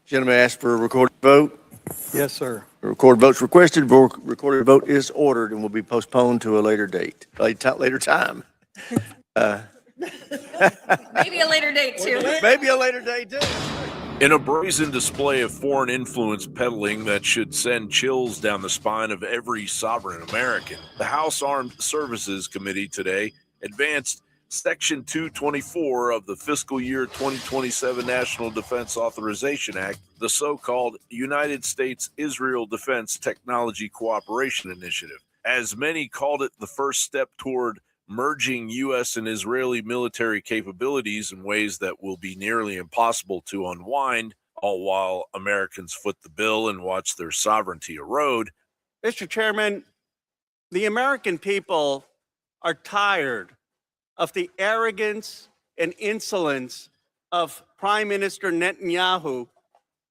Gentleman asked for a recorded vote. Yes, sir. A recorded vote's requested. Recorded vote is ordered and will be postponed to a later date, later time. Maybe a later date, too. Maybe a later date, too. In a brazen display of foreign influence peddling that should send chills down the spine of every sovereign American, the House Armed Services Committee today advanced Section 224 of the fiscal year 2027 National Defense Authorization Act, the so-called United States-Israel Defense Technology Cooperation Initiative. As many called it, the first step toward merging U.S. and Israeli military capabilities in ways that will be nearly impossible to unwind, all while Americans foot the bill and watch their sovereignty erode. Mr. Chairman, the American people are tired of the arrogance and insolence of Prime Minister Netanyahu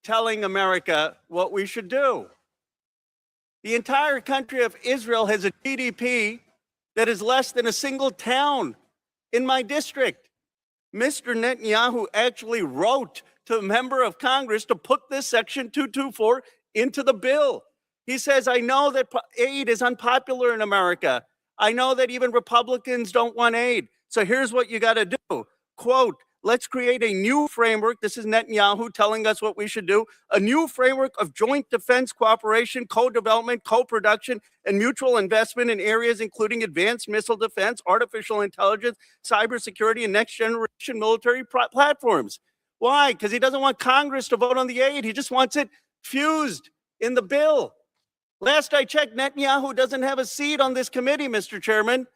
telling America what we should do. The entire country of Israel has a GDP that is less than a single town in my district. Mr. Netanyahu actually wrote to a member of Congress to put this Section 224 into the bill. He says, I know that aid is unpopular in America. I know that even Republicans don't want aid. So here's what you got to do. Quote, let's create a new framework. This is Netanyahu telling us what we should do. A new framework of joint defense cooperation, co-development, co-production, and mutual investment in areas including advanced missile defense, artificial intelligence, cybersecurity, and next generation military platforms. Why? Because he doesn't want Congress to vote on the aid. He just wants it fused in the bill. Last I checked, Netanyahu doesn't have a seat on this committee, Mr. Chairman.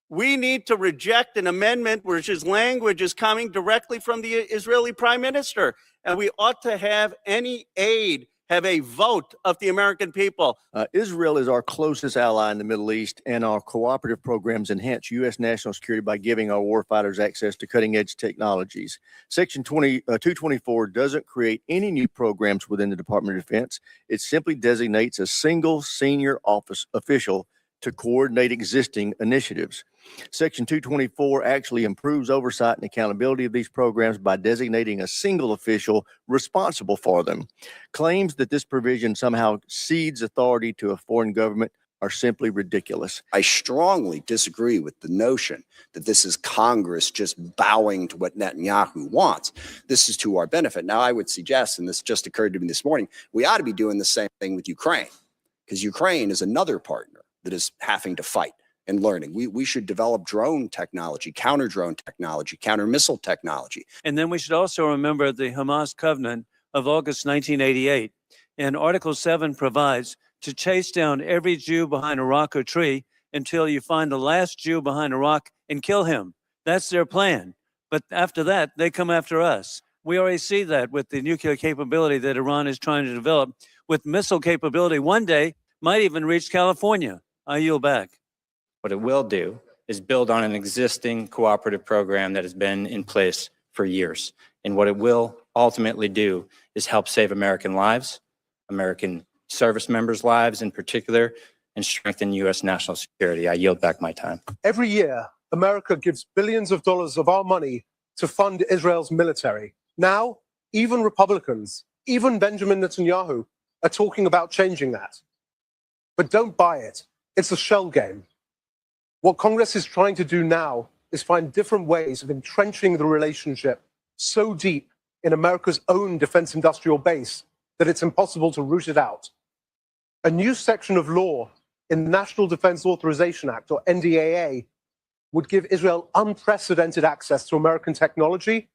We need to reject an amendment which his language is coming directly from the Israeli prime minister. And we ought to have any aid have a vote of the American people. Israel is our closest ally in the Middle East, and our cooperative programs enhance U.S. national security by giving our warfighters access to cutting-edge technologies. Section 224 doesn't create any new programs within the Department of Defense. It simply designates a single senior office official to coordinate existing initiatives. Section 224 actually improves oversight and accountability of these programs by designating a single official responsible for them. Claims that this provision somehow cedes authority to a foreign government are simply ridiculous. I strongly disagree with the notion that this is Congress just bowing to what Netanyahu wants. This is to our benefit. Now, I would suggest, and this just occurred to me this morning, we ought to be doing the same thing with Ukraine, because Ukraine is another partner that is having to fight and learning. We should develop drone technology, counter-drone technology, counter-missile technology. And then we should also remember the Hamas Covenant of August 1988. And Article 7 provides to chase down every Jew behind a rock or tree until you find the last Jew behind a rock and kill him. That's their plan. But after that, they come after us. We already see that with the nuclear capability that Iran is trying to develop, with missile capability one day might even reach California. I yield back. What it will do is build on an existing cooperative program that has been in place for years. And what it will ultimately do is help save American lives, American service members' lives in particular, and strengthen U.S. national security. I yield back my time. Every year, America gives billions of dollars of our money to fund Israel's military. Now, even Republicans, even Benjamin Netanyahu, are talking about changing that. But don't buy it. It's a shell game. What Congress is trying to do now is find different ways of entrenching the relationship so deep in America's own defense industrial base that it's impossible to root it out. A new section of law in the National Defense Authorization Act, or NDAA, would give Israel unprecedented access to American technology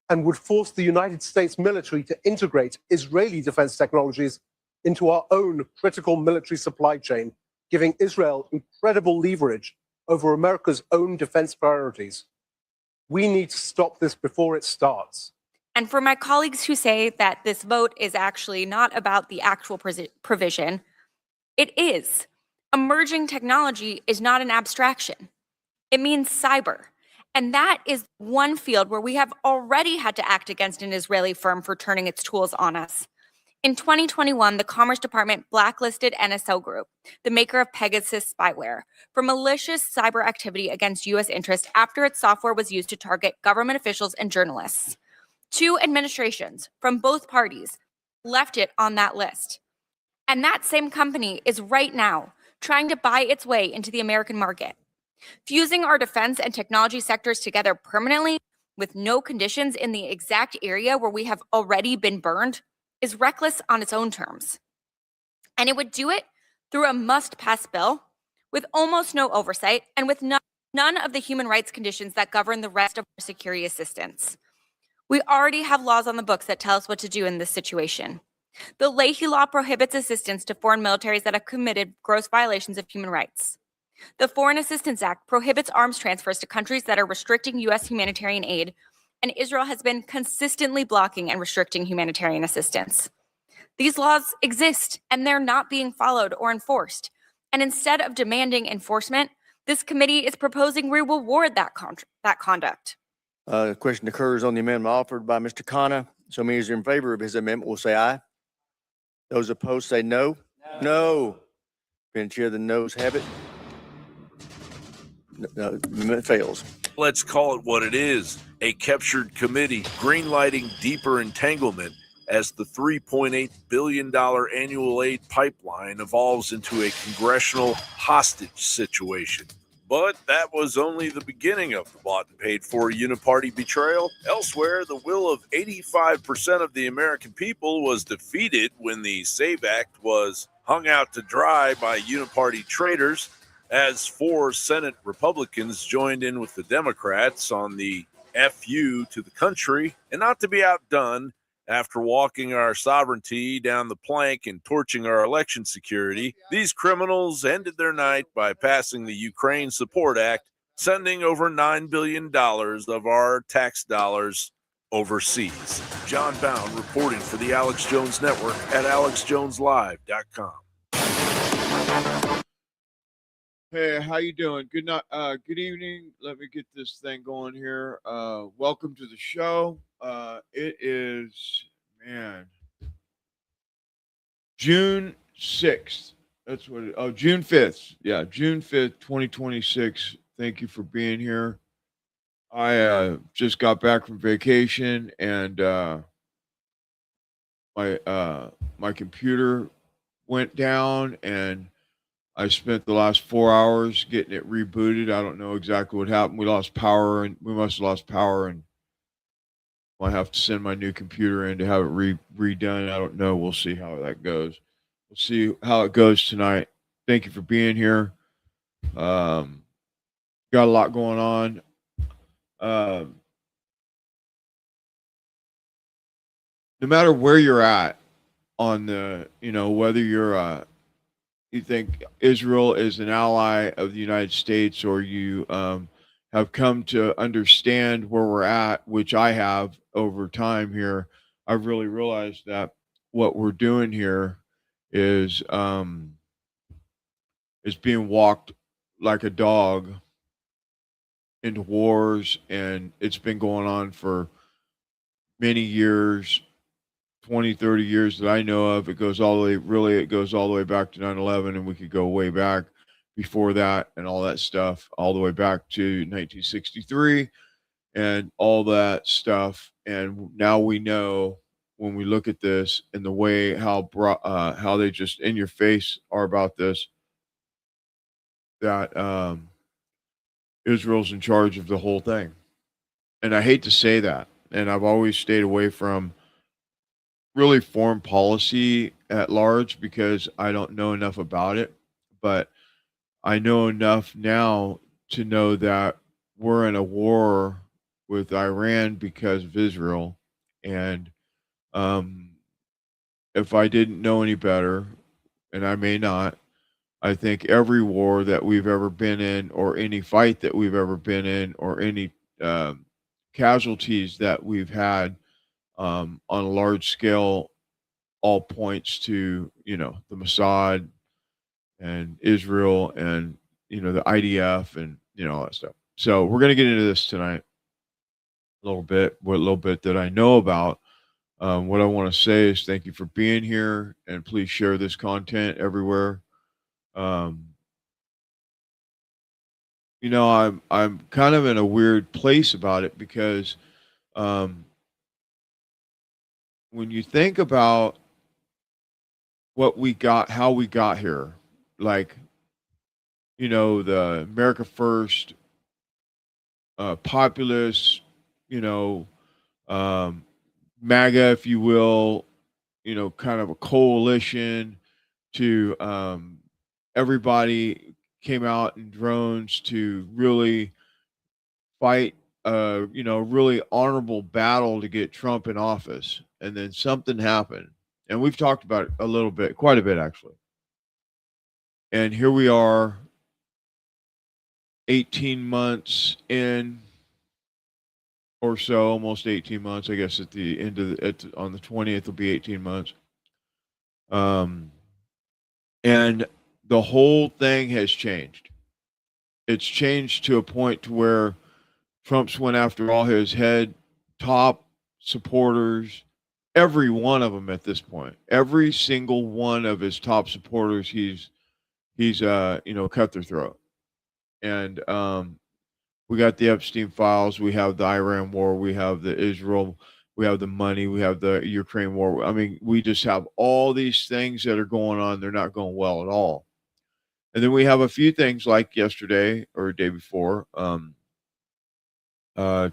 and would force the United States military to integrate Israeli defense technologies into our own critical military supply chain, giving Israel incredible leverage over America's own defense priorities. We need to stop this before it starts. And for my colleagues who say that this vote is actually not about the actual provision, it is. Emerging technology is not an abstraction. It means cyber. And that is one field where we have already had to act against an Israeli firm for turning its tools on us. In 2021, the Commerce Department blacklisted NSO Group, the maker of Pegasus spyware, for malicious cyber activity against U.S. interests after its software was used to target government officials and journalists. Two administrations from both parties left it on that list. And that same company is right now trying to buy its way into the American market. Fusing our defense and technology sectors together permanently with no conditions in the exact area where we have already been burned is reckless on its own terms. And it would do it through a must-pass bill with almost no oversight and with none of the human rights conditions that govern the rest of our security assistance. We already have laws on the books that tell us what to do in this situation. The Leahy Law prohibits assistance to foreign militaries that have committed gross violations of human rights. The Foreign Assistance Act prohibits arms transfers to countries that are restricting U.S. humanitarian aid, and Israel has been consistently blocking and restricting humanitarian assistance. These laws exist, and they're not being followed or enforced. And instead of demanding enforcement, this committee is proposing we reward that conduct. The question occurs on the amendment offered by Mr. Khanna. So many as are in favor of his amendment will say aye. Those opposed say no. No. Madam Chair, the noes have it. No, the amendment fails. Let's call it what it is, a captured committee greenlighting deeper entanglement as the $3.8 billion annual aid pipeline evolves into a congressional hostage situation. But that was only the beginning of the bought and paid for uniparty betrayal. Elsewhere, the will of 85% of the American people was defeated when the SAVE Act was hung out to dry by uniparty traitors, as 4 Senate Republicans joined in with the Democrats on the FU to the country. And not to be outdone, after walking our sovereignty down the plank and torching our election security, these criminals ended their night by passing the Ukraine Support Act, sending over $9 billion of our tax dollars overseas. John Bound reporting for the Alex Jones Network at alexjoneslive.com. Hey, how you doing? Good night. Good evening. Let me get this thing going here. Welcome to the show. It is, June 6th. That's what June 5th. Yeah, June 5th, 2026. Thank you for being here. I just got back from vacation and my computer went down and I spent the last 4 hours getting it rebooted. I don't know exactly what happened. We lost power and we must have lost power and might have to send my new computer in to have it redone. I don't know. We'll see how that goes. We'll see how it goes tonight. Thank you for being here. Got a lot going on. No matter where you're at on the, whether you're you think Israel is an ally of the United States, or you have come to understand where we're at, which I have over time here, I've really realized that what we're doing here is being walked like a dog into wars, and it's been going on for many years. 20, 30 years that I know of. It goes all the way back to 9/11, and we could go way back before that and all that stuff, all the way back to 1963 and all that stuff. And now we know, when we look at this and the way how they just in your face are about this, that Israel's in charge of the whole thing. And I hate to say that, and I've always stayed away from really foreign policy at large because I don't know enough about it, but I know enough now to know that we're in a war with Iran because of Israel. And if I didn't know any better, and I may not, I think every war that we've ever been in, or any fight that we've ever been in, or any casualties that we've had on a large scale, all points to, the Mossad and Israel and, the IDF and, all that stuff. So we're going to get into this tonight a little bit, what little bit that I know about. What I want to say is thank you for being here, and please share this content everywhere. I'm kind of in a weird place about it because when you think about what we got, how we got here. Like, the America First, populist, you know, MAGA, if you will, kind of a coalition to everybody came out in drones to really fight really honorable battle to get Trump in office. And then something happened. And we've talked about it a little bit, quite a bit actually. And here we are 18 months in or so, almost 18 months, I guess at the end of on the 20th will be 18 months. And the whole thing has changed. It's changed to a point to where Trump's went after all his top supporters, every one of them at this point. Every single one of his top supporters, he's cut their throat. And we got the Epstein files, we have the Iran war, we have the Israel, we have the money, we have the Ukraine war. I mean, we just have all these things that are going on. They're not going well at all. And then we have a few things like yesterday or the day before.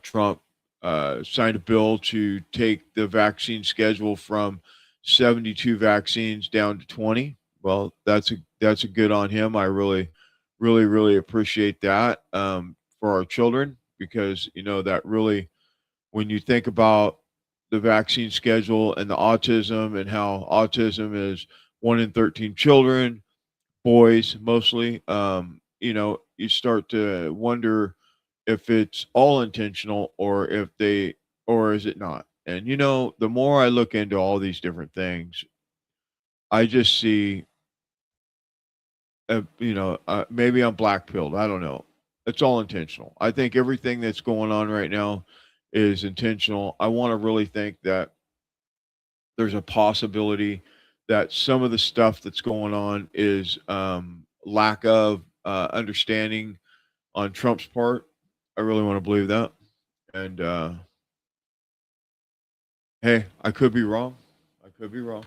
Trump signed a bill to take the vaccine schedule from 72 vaccines down to 20. Well, that's a good on him. I really, really, really appreciate that for our children, because that really, when you think about the vaccine schedule and the autism and how autism is 1 in 13 children, boys mostly, you start to wonder if it's all intentional or is it not. And the more I look into all these different things, I just see maybe I'm black-pilled, I don't know. It's all intentional. I think everything that's going on right now is intentional. I want to really think that there's a possibility that some of the stuff that's going on is lack of understanding on Trump's part. I really want to believe that. And hey, I could be wrong. I could be wrong.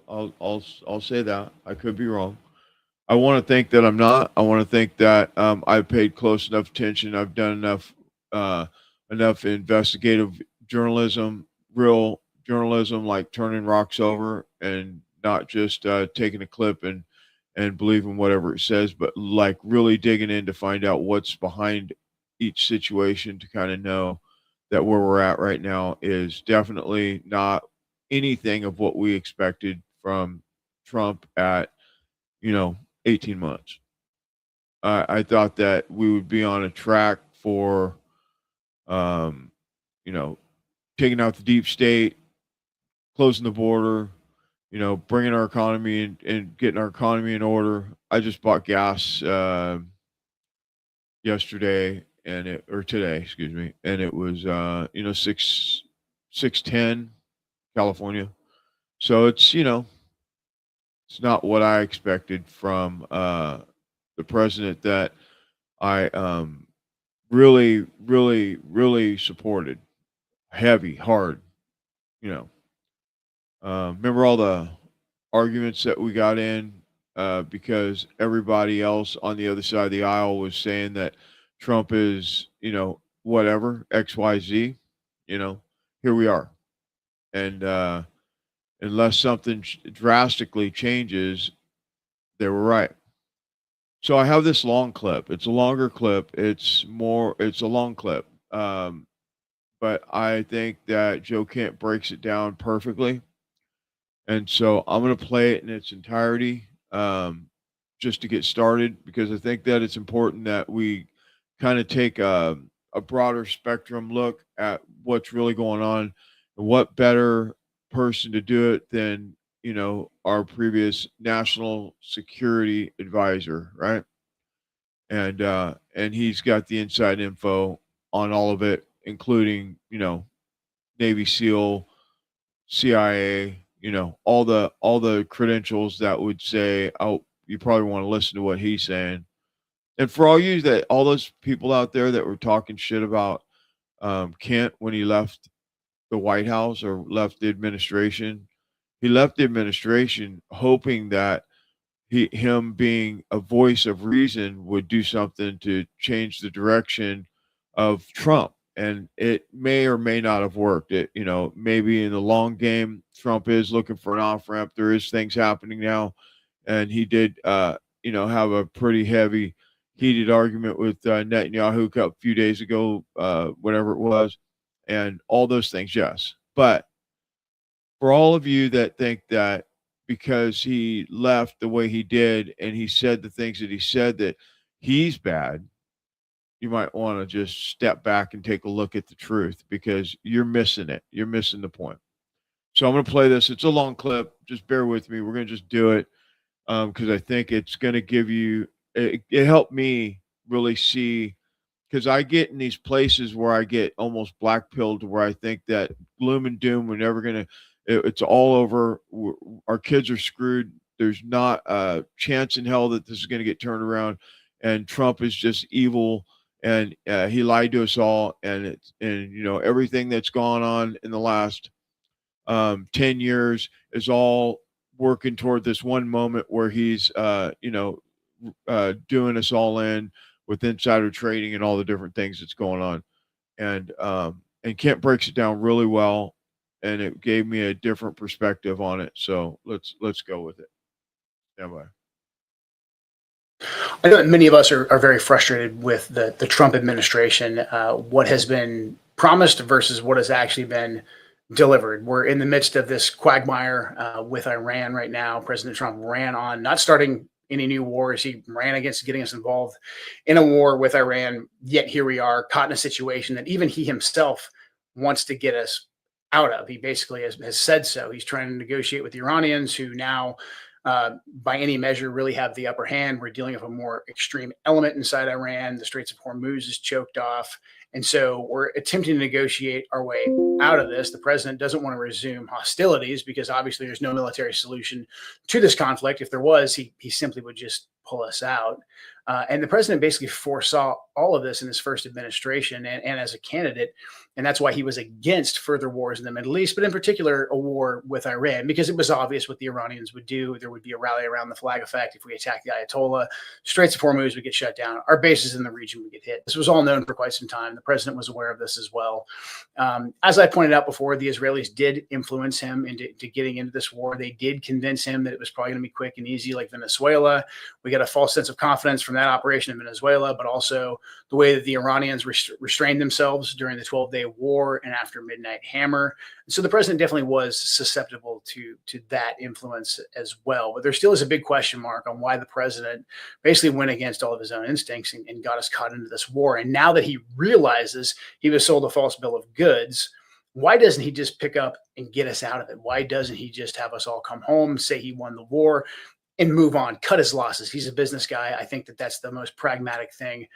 I'll say that. I could be wrong. I want to think that I'm not. I want to think that I've paid close enough attention. I've done enough investigative journalism, real journalism, like turning rocks over and not just taking a clip and believing whatever it says, but like really digging in to find out what's behind each situation, to kind of know that where we're at right now is definitely not anything of what we expected from Trump at 18 months. I thought that we would be on a track for taking out the deep state, closing the border, bringing our economy and getting our economy in order. I just bought gas yesterday or today, excuse me, and it was 610 California. So it's it's not what I expected from the president that I really, really, really supported. Heavy, hard, remember all the arguments that we got in because everybody else on the other side of the aisle was saying that Trump is, whatever, XYZ, here we are. And unless something drastically changes, they were right. So I have this long clip. It's a longer clip. It's a long clip. But I think that Joe Kent breaks it down perfectly. And so I'm going to play it in its entirety just to get started, because I think that it's important that we kind of take a broader spectrum look at what's really going on, and what better person to do it than, our previous national security advisor, right? And he's got the inside info on all of it, including, Navy SEAL, CIA, all the credentials that would say, oh, you probably want to listen to what he's saying. And for all those people out there that were talking shit about Kent when he left the White House or left the administration, he left the administration hoping that him being a voice of reason would do something to change the direction of Trump. And it may or may not have worked. It, maybe in the long game, Trump is looking for an off ramp. There is things happening now, and he did, have a pretty heavy, heated argument with Netanyahu a few days ago, whatever it was, and all those things. Yes, but for all of you that think that because he left the way he did and he said the things that he said that he's bad, you might want to just step back and take a look at the truth, because you're missing it. You're missing the point. So I'm going to play this. It's a long clip. Just bear with me. We're going to just do it because I think it's going to give you, it helped me really see, because I get in these places where I get almost black pilled, where I think that gloom and doom, we're never going to, it's all over. Our kids are screwed. There's not a chance in hell that this is going to get turned around. And Trump is just evil. And he lied to us all. And everything that's gone on in the last 10 years is all working toward this one moment where he's, doing us all in with insider trading and all the different things that's going on. And Kent breaks it down really well. And it gave me a different perspective on it. So let's go with it. Stand by. I know that many of us are very frustrated with the Trump administration, what has been promised versus what has actually been delivered. We're in the midst of this quagmire with Iran right now. President Trump ran on not starting any new wars. He ran against getting us involved in a war with Iran. Yet here we are, caught in a situation that even he himself wants to get us out of. He basically has said so. He's trying to negotiate with the Iranians, who now, by any measure, really have the upper hand. We're dealing with a more extreme element inside Iran. The Straits of Hormuz is choked off. And so we're attempting to negotiate our way out of this. The president doesn't want to resume hostilities because obviously there's no military solution to this conflict. If there was, he simply would just pull us out. And the president basically foresaw all of this in his first administration and as a candidate. And that's why he was against further wars in the Middle East, but in particular, a war with Iran, because it was obvious what the Iranians would do. There would be a rally around the flag effect. If we attack the Ayatollah, Straits of Hormuz would get shut down. Our bases in the region would get hit. This was all known for quite some time. The president was aware of this as well. As I pointed out before, the Israelis did influence him into getting into this war. They did convince him that it was probably going to be quick and easy like Venezuela. We got a false sense of confidence from that operation in Venezuela, but also the way that the Iranians restrained themselves during the 12-day war and after Midnight Hammer. And so the president definitely was susceptible to that influence as well. But there still is a big question mark on why the president basically went against all of his own instincts and got us caught into this war. And now that he realizes he was sold a false bill of goods, why doesn't he just pick up and get us out of it? Why doesn't he just have us all come home, say he won the war, and move on, cut his losses? He's a business guy. I think that that's the most pragmatic thing,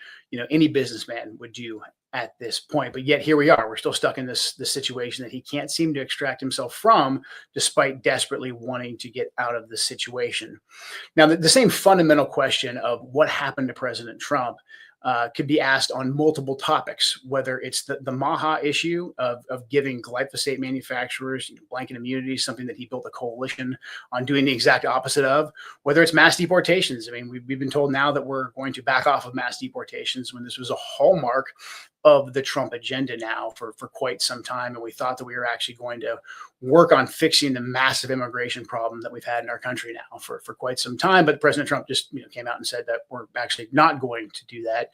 any businessman would do at this point. But yet here we are. We're still stuck in this situation that he can't seem to extract himself from, despite desperately wanting to get out of the situation. Now, the same fundamental question of what happened to President Trump could be asked on multiple topics, whether it's the Maha issue of giving glyphosate manufacturers blanket immunity, something that he built a coalition on doing the exact opposite of, whether it's mass deportations. I mean, we've been told now that we're going to back off of mass deportations when this was a hallmark of the Trump agenda now for quite some time. And we thought that we were actually going to work on fixing the massive immigration problem that we've had in our country now for quite some time. But President Trump just came out and said that we're actually not going to do that.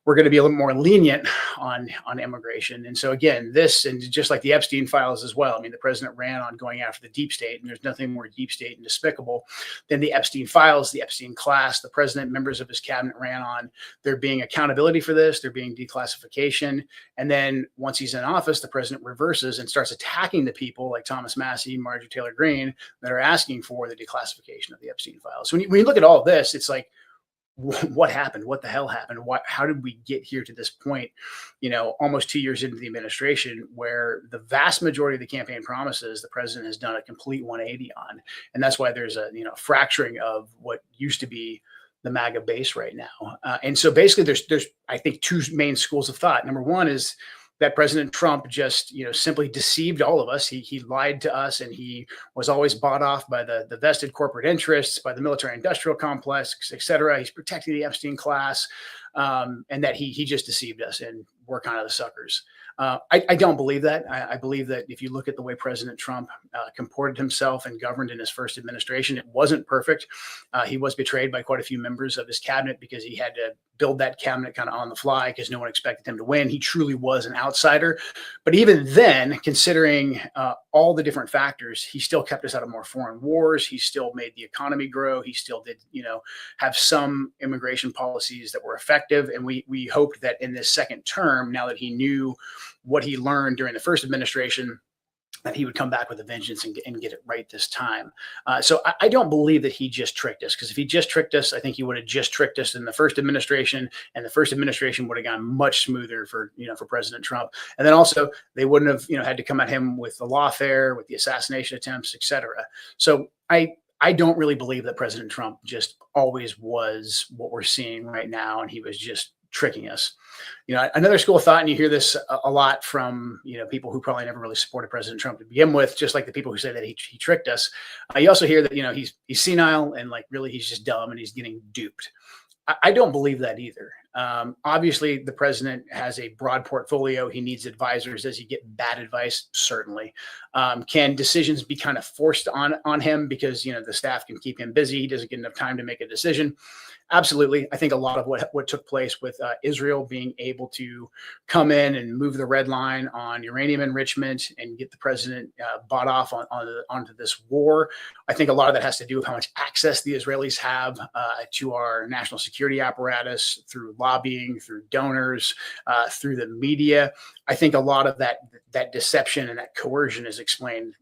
We're going to be a little more lenient on immigration. And so again, this, and just like the Epstein files as well, I mean, the president ran on going after the deep state, and there's nothing more deep state and despicable than the Epstein files, the Epstein class. The president, members of his cabinet ran on there being accountability for this, there being declassification. And then once he's in office, the president reverses and starts attacking the people like Thomas Massie, Marjorie Taylor Greene, that are asking for the declassification of the Epstein files. So when you look at all of this, it's like, what happened? What the hell happened? How did we get here to this point, almost 2 years into the administration, where the vast majority of the campaign promises the president has done a complete 180 on? And that's why there's a fracturing of what used to be the MAGA base right now. And so basically there's I think two main schools of thought. Number one is that President Trump just, simply deceived all of us. He lied to us, and he was always bought off by the vested corporate interests, by the military industrial complex, et cetera. He's protecting the Epstein class, and that he just deceived us, and we're kind of the suckers. I don't believe that. I believe that if you look at the way President Trump comported himself and governed in his first administration, it wasn't perfect. He was betrayed by quite a few members of his cabinet because he had to build that cabinet kind of on the fly because no one expected him to win. He truly was an outsider. But even then, considering all the different factors, he still kept us out of more foreign wars. He still made the economy grow. He still did, have some immigration policies that were effective. And we hoped that in this second term, now that he knew what he learned during the first administration, that he would come back with a vengeance and get it right this time. So I don't believe that he just tricked us, because if he just tricked us, I think he would have just tricked us in the first administration, and the first administration would have gone much smoother for President Trump. And then also they wouldn't have had to come at him with the lawfare, with the assassination attempts, et cetera. So I don't really believe that President Trump just always was what we're seeing right now, and he was just tricking us. Another school of thought, and you hear this a lot from people who probably never really supported President Trump to begin with, just like the people who say that he tricked us. You also hear that he's senile, and really he's just dumb and he's getting duped. I don't believe that either. Obviously, the president has a broad portfolio. He needs advisors. Does he get bad advice? Certainly. Can decisions be kind of forced on him because the staff can keep him busy? He doesn't get enough time to make a decision. Absolutely. I think a lot of what took place with Israel being able to come in and move the red line on uranium enrichment and get the president bought off onto this war. I think a lot of that has to do with how much access the Israelis have to our national security apparatus through lobbying, through donors, through the media. I think a lot of that deception and that coercion is explained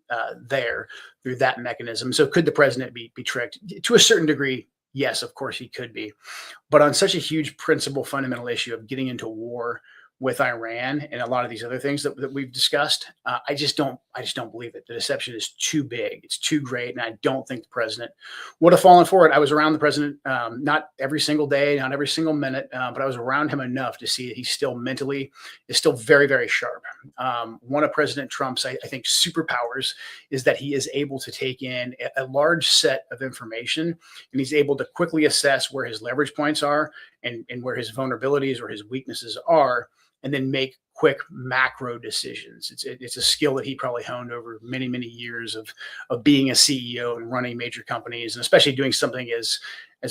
there through that mechanism. So could the president be tricked? To a certain degree, yes, of course he could be. But on such a huge principle, fundamental issue of getting into war with Iran and a lot of these other things that we've discussed, I just don't believe it. The deception is too big. It's too great. And I don't think the president would have fallen for it. I was around the president, not every single day, not every single minute, but I was around him enough to see that he's still mentally is still very, very sharp. One of President Trump's, I think, superpowers is that he is able to take in a large set of information, and he's able to quickly assess where his leverage points are and where his vulnerabilities or his weaknesses are, and then make quick macro decisions. It's a skill that he probably honed over many, many years of being a CEO and running major companies, and especially doing something as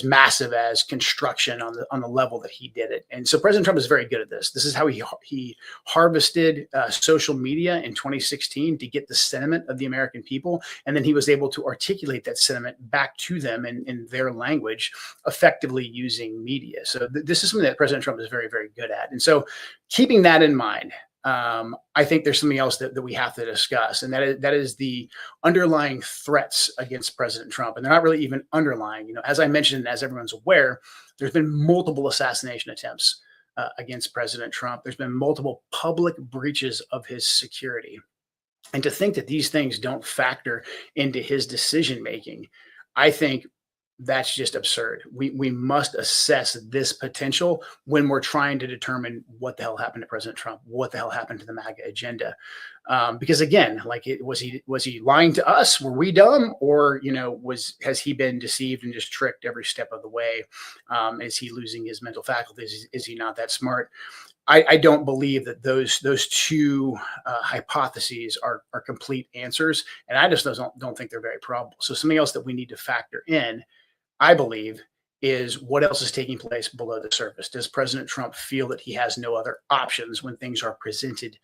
massive as construction on the level that he did it. And so President Trump is very good at this. This is how he harvested social media in 2016 to get the sentiment of the American people. And then he was able to articulate that sentiment back to them in their language, effectively using media. So this is something that President Trump is very, very good at. And so keeping that in mind, I think there's something else that we have to discuss, and that is the underlying threats against President Trump. And they're not really even underlying. As I mentioned, as everyone's aware, there's been multiple assassination attempts against President Trump. There's been multiple public breaches of his security. And to think that these things don't factor into his decision making, I think that's just absurd. We must assess this potential when we're trying to determine what the hell happened to President Trump, what the hell happened to the MAGA agenda. Because again, was he lying to us? Were we dumb? Or, has he been deceived and just tricked every step of the way? Is he losing his mental faculties? Is he not that smart? I don't believe that those two hypotheses are complete answers. And I just don't think they're very probable. So something else that we need to factor in, I believe, is what else is taking place below the surface. Does President Trump feel that he has no other options when things are presented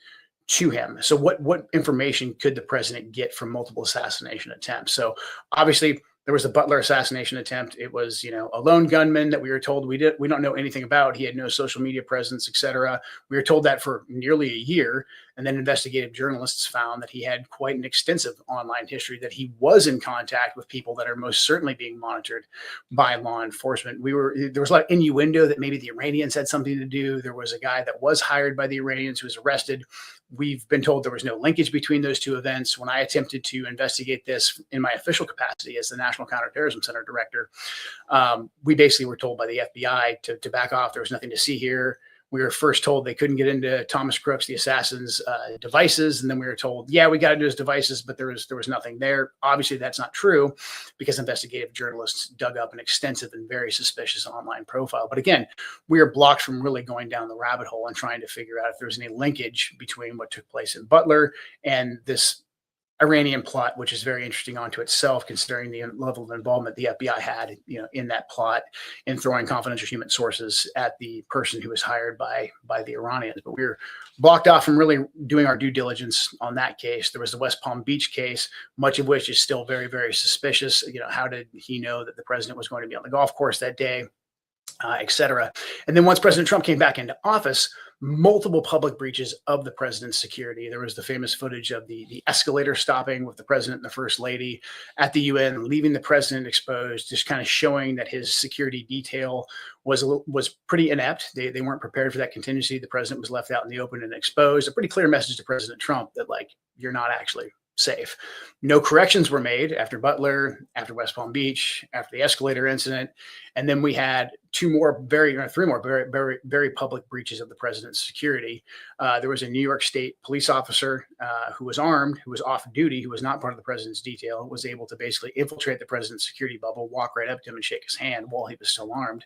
to him? So what information could the president get from multiple assassination attempts? So obviously there was the Butler assassination attempt. It was, a lone gunman that we were told we don't know anything about. He had no social media presence, et cetera. We were told that for nearly a year. And then investigative journalists found that he had quite an extensive online history, that he was in contact with people that are most certainly being monitored by law enforcement. There was a lot of innuendo that maybe the Iranians had something to do. There was a guy that was hired by the Iranians who was arrested. We've been told there was no linkage between those two events. When I attempted to investigate this in my official capacity as the National Counterterrorism Center director, we basically were told by the FBI to back off. There was nothing to see here. We were first told they couldn't get into Thomas Crooks, the assassin's devices, and then we were told, yeah, we got into his devices, but there was nothing there. Obviously, that's not true because investigative journalists dug up an extensive and very suspicious online profile. But again, we are blocked from really going down the rabbit hole and trying to figure out if there's any linkage between what took place in Butler and this Iranian plot, which is very interesting onto itself, considering the level of involvement the FBI had, in that plot in throwing confidential human sources at the person who was hired by the Iranians. But we were blocked off from really doing our due diligence on that case. There was the West Palm Beach case, much of which is still very, very suspicious. How did he know that the president was going to be on the golf course that day? Et cetera. And then once President Trump came back into office, multiple public breaches of the president's security. There was the famous footage of the escalator stopping with the president and the first lady at the UN, leaving the president exposed, just kind of showing that his security detail was pretty inept. They weren't prepared for that contingency. The president was left out in the open and exposed. A pretty clear message to President Trump that, like, you're not actually safe. No corrections were made after Butler, after West Palm Beach, after the escalator incident. And then we had three more very, very public breaches of the president's security. There was a New York State police officer who was armed, who was off duty, who was not part of the president's detail, was able to basically infiltrate the president's security bubble, walk right up to him and shake his hand while he was still armed.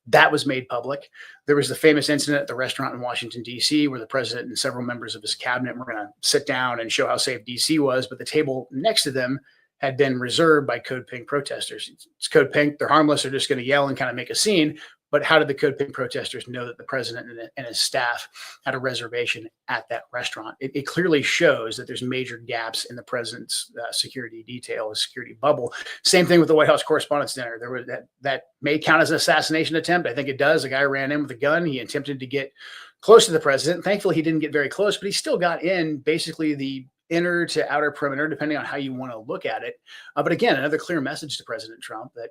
That was made public. There was the famous incident at the restaurant in Washington, D.C., where the president and several members of his cabinet were going to sit down and show how safe D.C. was, but the table next to them had been reserved by Code Pink protesters. It's Code Pink. They're harmless. They're just going to yell and kind of make a scene. But how did the Code Pink protesters know that the president and his staff had a reservation at that restaurant? It clearly shows that there's major gaps in the president's security detail, his security bubble. Same thing with the White House Correspondents' Dinner. There was that may count as an assassination attempt. I think it does. A guy ran in with a gun. He attempted to get close to the president. Thankfully, he didn't get very close, but he still got in basically the inner to outer perimeter, depending on how you want to look at it. But again, another clear message to President Trump that,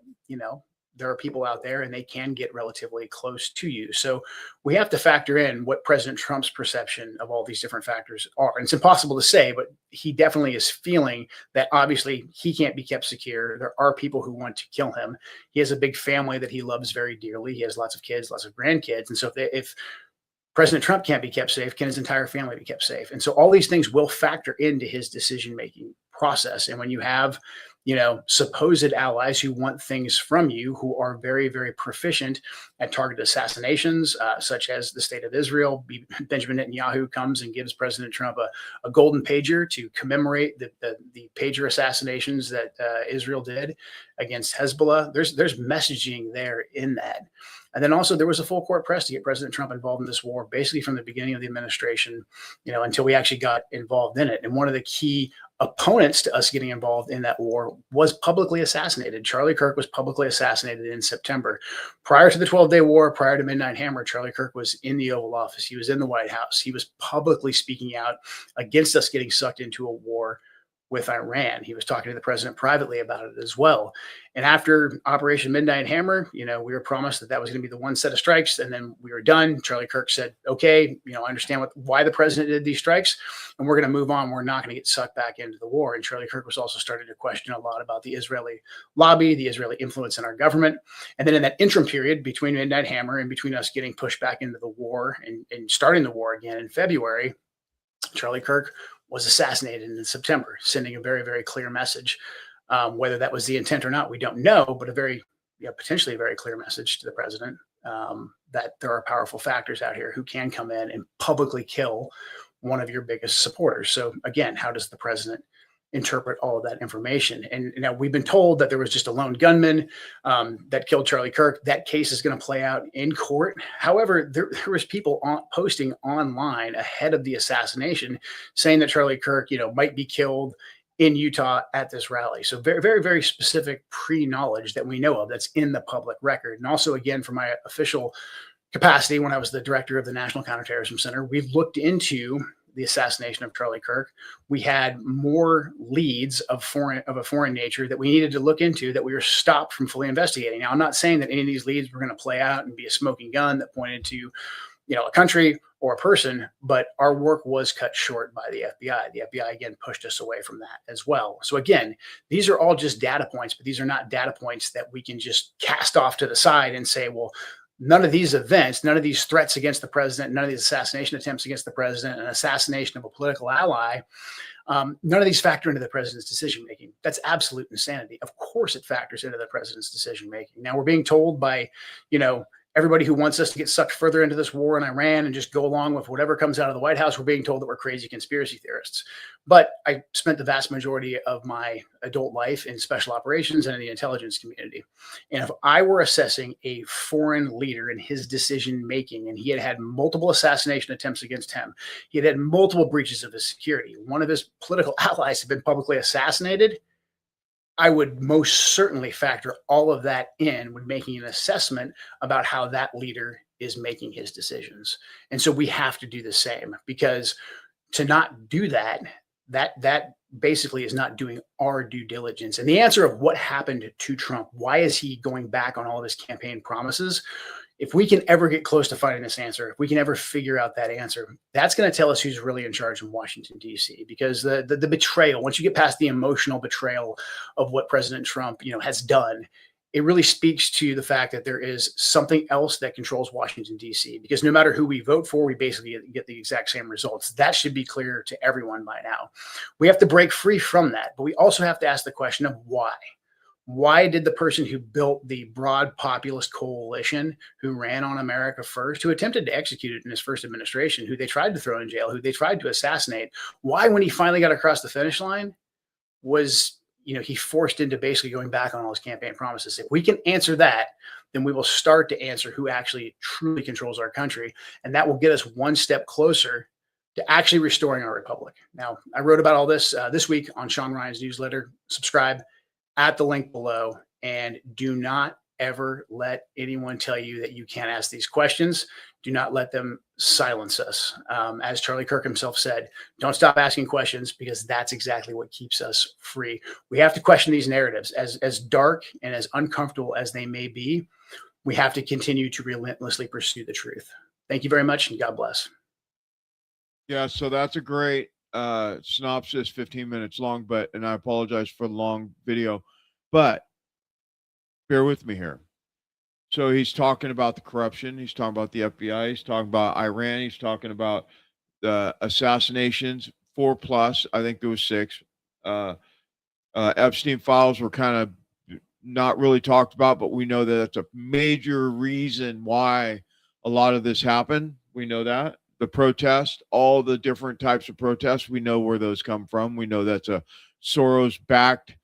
there are people out there and they can get relatively close to you. So we have to factor in what President Trump's perception of all these different factors are. And it's impossible to say, but he definitely is feeling that obviously he can't be kept secure. There are people who want to kill him. He has a big family that he loves very dearly. He has lots of kids, lots of grandkids. And so if President Trump can't be kept safe, can his entire family be kept safe? And so all these things will factor into his decision-making process. And when you have supposed allies who want things from you, who are very, very proficient at targeted assassinations, such as the state of Israel. Benjamin Netanyahu comes and gives President Trump a golden pager to commemorate the pager assassinations that Israel did against Hezbollah. There's messaging there in that. And then also there was a full court press to get President Trump involved in this war, basically from the beginning of the administration, until we actually got involved in it. And one of the key opponents to us getting involved in that war was publicly assassinated. Charlie Kirk was publicly assassinated in September. Prior to the 12-day war, prior to Midnight Hammer, Charlie Kirk was in the Oval Office. He was in the White House. He was publicly speaking out against us getting sucked into a war with Iran. He was talking to the president privately about it as well. And after Operation Midnight Hammer, we were promised that was going to be the one set of strikes, and then we were done. Charlie Kirk said, okay, I understand why the president did these strikes, and we're going to move on. We're not going to get sucked back into the war. And Charlie Kirk was also starting to question a lot about the Israeli lobby, the Israeli influence in our government. And then in that interim period between Midnight Hammer and between us getting pushed back into the war and starting the war again in February, Charlie Kirk was assassinated in September, sending a very, very clear message. Whether that was the intent or not, we don't know, but potentially a very clear message to the president that there are powerful factors out here who can come in and publicly kill one of your biggest supporters. So again, how does the president interpret all of that information? And now we've been told that there was just a lone gunman that killed Charlie Kirk. That case is going to play out in court. However, there was people posting online ahead of the assassination saying that Charlie Kirk, might be killed in Utah at this rally. So very, very, very specific pre-knowledge that we know of that's in the public record. And also, again, from my official capacity, when I was the director of the National Counterterrorism Center, we've looked into the assassination of Charlie Kirk. We had more leads of a foreign nature that we needed to look into that we were stopped from fully investigating. Now, I'm not saying that any of these leads were going to play out and be a smoking gun that pointed to, a country or a person, but our work was cut short by the FBI. The FBI, again, pushed us away from that as well. So again, these are all just data points, but these are not data points that we can just cast off to the side and say, well, none of these events, none of these threats against the president, none of these assassination attempts against the president, an assassination of a political ally, none of these factor into the president's decision making. That's absolute insanity. Of course, it factors into the president's decision making. Now we're being told by, everybody who wants us to get sucked further into this war in Iran and just go along with whatever comes out of the White House, we're being told that we're crazy conspiracy theorists. But I spent the vast majority of my adult life in special operations and in the intelligence community. And if I were assessing a foreign leader in his decision making, and he had had multiple assassination attempts against him, he had had multiple breaches of his security, one of his political allies had been publicly assassinated, I would most certainly factor all of that in when making an assessment about how that leader is making his decisions. And so we have to do the same, because to not do that, that basically is not doing our due diligence. And the answer of what happened to Trump, why is he going back on all of his campaign promises? If we can ever get close to finding this answer, if we can ever figure out that answer, that's going to tell us who's really in charge in Washington, D.C. Because the betrayal, once you get past the emotional betrayal of what President Trump, has done, it really speaks to the fact that there is something else that controls Washington, D.C. Because no matter who we vote for, we basically get the exact same results. That should be clear to everyone by now. We have to break free from that, but we also have to ask the question of why. Why did the person who built the broad populist coalition, who ran on America First, who attempted to execute it in his first administration, who they tried to throw in jail, who they tried to assassinate, why, when he finally got across the finish line, was he forced into basically going back on all his campaign promises? If we can answer that, then we will start to answer who actually truly controls our country, and that will get us one step closer to actually restoring our republic. Now, I wrote about all this this week on Sean Ryan's newsletter. Subscribe at the link below, and do not ever let anyone tell you that you can't ask these questions. Do not let them silence us. As Charlie Kirk himself said, don't stop asking questions, because that's exactly what keeps us free. We have to question these narratives, as dark and as uncomfortable as they may be. We have to continue to relentlessly pursue the truth. Thank you very much, and God bless. Yeah, so that's a great synopsis, 15 minutes long, and I apologize for the long video, but bear with me here. So he's talking about the corruption. He's talking about the FBI. He's talking about Iran. He's talking about the assassinations, 4+. I think there was 6. Epstein files were kind of not really talked about, but we know that that's a major reason why a lot of this happened. We know that. The protest, all the different types of protests, we know where those come from. We know that's a Soros-backed,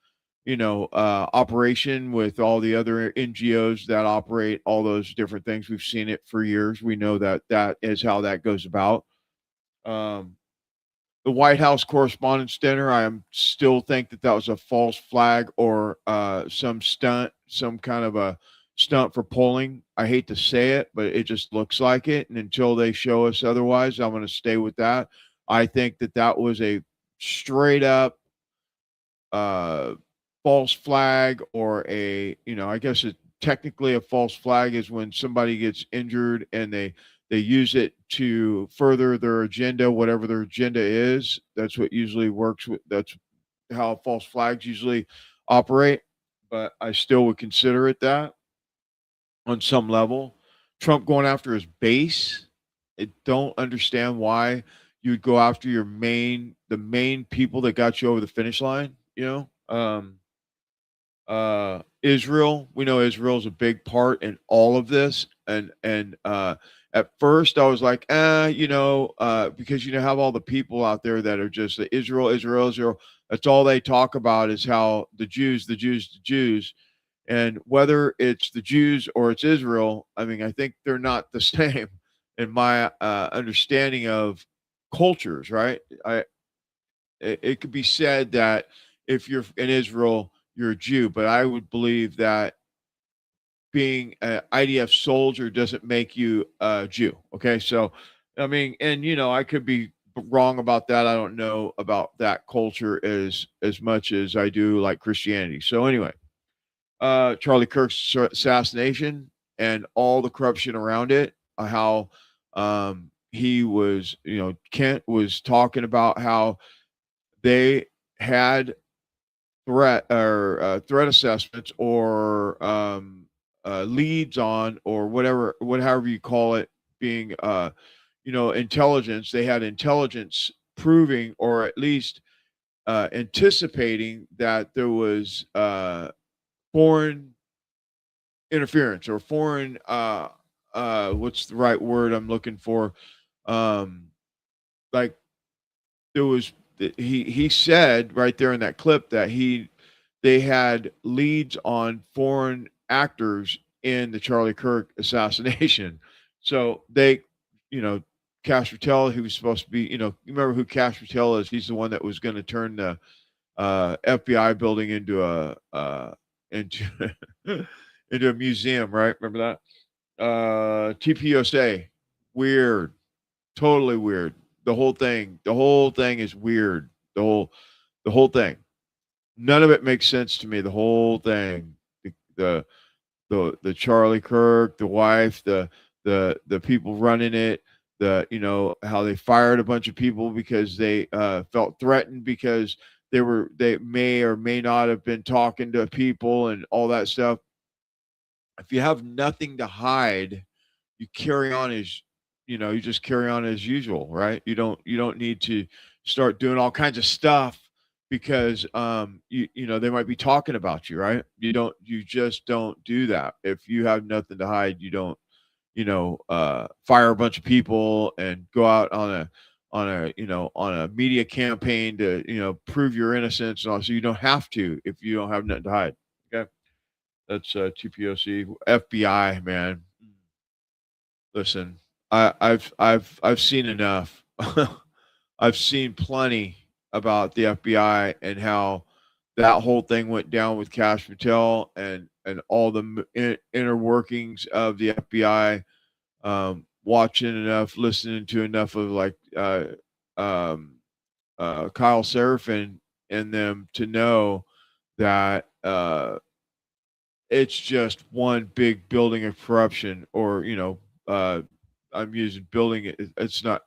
operation with all the other NGOs that operate all those different things. We've seen it for years. We know that that is how that goes about. The White House Correspondents' Dinner, I still think that was a false flag or some stunt, some kind of a stunt for polling. I hate to say it, but it just looks like it. And until they show us otherwise, I'm going to stay with that. I think that was a straight up false flag, or I guess technically a false flag is when somebody gets injured and they use it to further their agenda, whatever their agenda is. That's what usually works. That's how false flags usually operate. But I still would consider it that on some level. Trump going after his base. I don't understand why you would go after the main people that got you over the finish line. Israel, we know Israel is a big part in all of this. And at first I was like, because have all the people out there that are just Israel. That's all they talk about, is how the Jews. And whether it's the Jews or it's Israel, I think they're not the same in my understanding of cultures, right? It could be said that if you're in Israel, you're a Jew, but I would believe that being an IDF soldier doesn't make you a Jew. Okay. So, I could be wrong about that. I don't know about that culture as much as I do like Christianity. So anyway, Charlie Kirk's assassination and all the corruption around it, how he was, Kent was talking about how they had threat assessments or leads on, or whatever you call it, being intelligence. They had intelligence proving, or at least anticipating, that there was foreign interference, or foreign what's the right word I'm looking for, like there was he said right there in that clip that they had leads on foreign actors in the Charlie Kirk assassination. So they, Cash Patel, who was supposed to be, you remember who Cash Patel is? He's the one that was going to turn the FBI building into into into a museum, right? Remember that? TPUSA, weird, totally weird. The whole thing is weird. The whole thing. None of it makes sense to me. The whole thing, the Charlie Kirk, the wife, the people running it, how they fired a bunch of people because they felt threatened because they may or may not have been talking to people and all that stuff. If you have nothing to hide, you carry on as you just carry on as usual, right? You don't need to start doing all kinds of stuff because they might be talking about you, right? You just don't do that. If you have nothing to hide, you don't fire a bunch of people and go out on a media campaign to prove your innocence and all. So you don't have to if you don't have nothing to hide. Okay, that's TPOC. FBI, man. Listen, I've seen enough. I've seen plenty about the FBI and how that whole thing went down with Cash Patel and all the inner workings of the FBI. Watching enough, listening to enough of Kyle Seraphin and them to know that it's just one big building of corruption, or I'm using building. It's not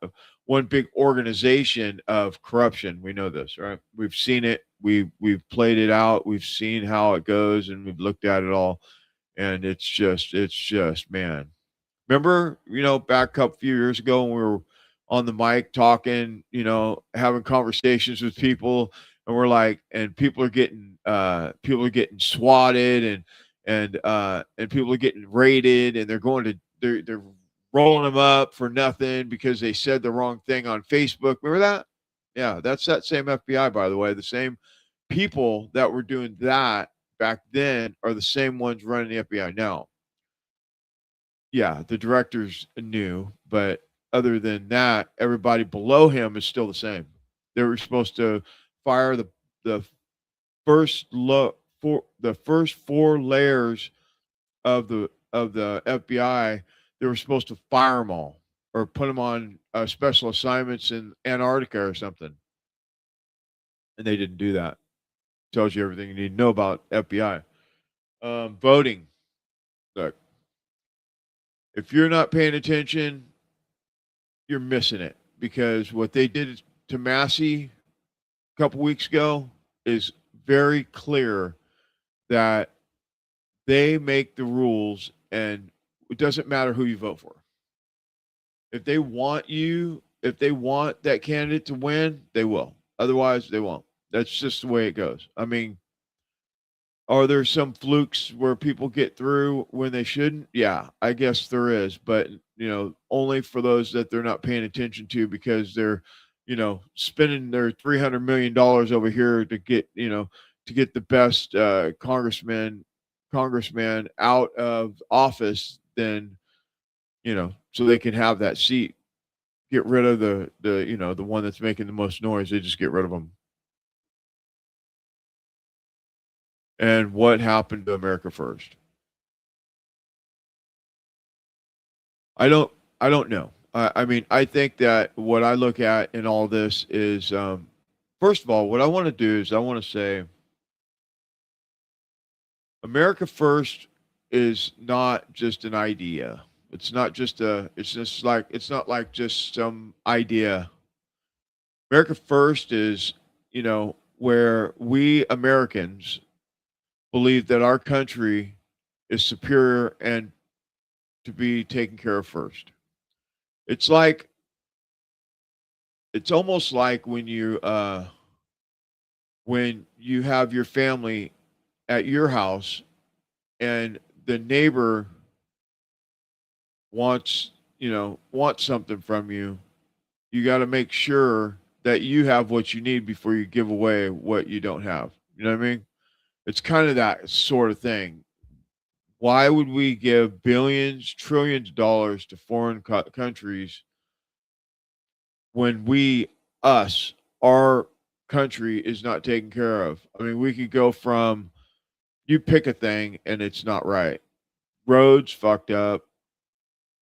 one big organization of corruption. We know this, right? We've seen it. We've played it out. We've seen how it goes, and we've looked at it all. And it's just, man. Remember, back a couple few years ago when we were on the mic talking, having conversations with people, and we're like, and people are getting swatted, and people are getting raided, and they're rolling them up for nothing because they said the wrong thing on Facebook. Remember that? Yeah, that's that same FBI, by the way. The same people that were doing that back then are the same ones running the FBI now. Yeah, the director's new, but other than that, everybody below him is still the same. They were supposed to fire the first four layers of the FBI. They were supposed to fire them all or put them on special assignments in Antarctica or something, and they didn't do that. Tells you everything you need to know about FBI. Voting. Look, if you're not paying attention, you're missing it, because what they did to Massey a couple weeks ago is very clear that they make the rules, and it doesn't matter who you vote for. If they want that candidate to win, they will. Otherwise, they won't. That's just the way it goes. I mean, are there some flukes where people get through when they shouldn't? Yeah, I guess there is, but only for those that they're not paying attention to, because they're, spending their $300 million over here to get the best congressman out of office, then so they can have that seat. Get rid of the one that's making the most noise. They just get rid of them. And what happened to America First? I don't know. I mean, I think that what I look at in all this is, first of all, what I want to do is I want to say America First is not just an idea. It's not like just some idea. America First is, where we Americans believe that our country is superior and to be taken care of first. It's like, it's almost like when you have your family at your house and the neighbor wants something from you, you got to make sure that you have what you need before you give away what you don't have. You know what I mean? It's kind of that sort of thing. Why would we give billions, trillions of dollars to foreign countries when our country is not taken care of? I mean, we could go from, you pick a thing and it's not right. Roads fucked up,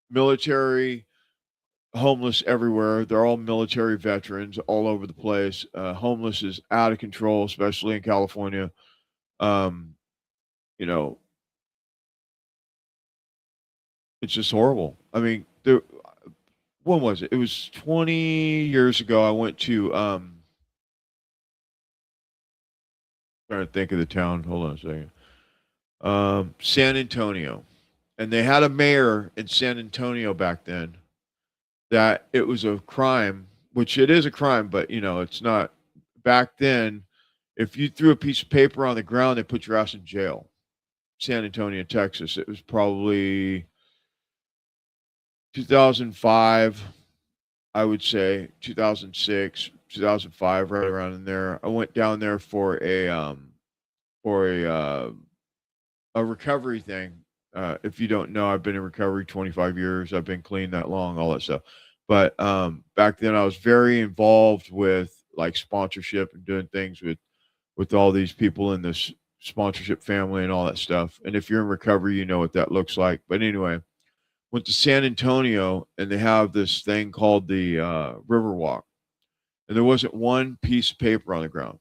military, homeless everywhere. They're all military veterans all over the place. Homeless is out of control, especially in California. You know, it's just horrible. I mean, when was it? It was 20 years ago. I went to trying to think of the town. Hold on a second. San Antonio. And they had a mayor in San Antonio back then that it was a crime, which it is a crime, but it's not. Back then, if you threw a piece of paper on the ground, they put your ass in jail. San Antonio, Texas. It was probably 2005, I would say, 2006, 2005, right around in there. I went down there for a recovery thing. If you don't know, I've been in recovery 25 years. I've been clean that long, all that stuff. But back then, I was very involved with like sponsorship and doing things with all these people in this sponsorship family and all that stuff. And if you're in recovery, you know what that looks like. But anyway, went to San Antonio and they have this thing called the Riverwalk, and there wasn't one piece of paper on the ground.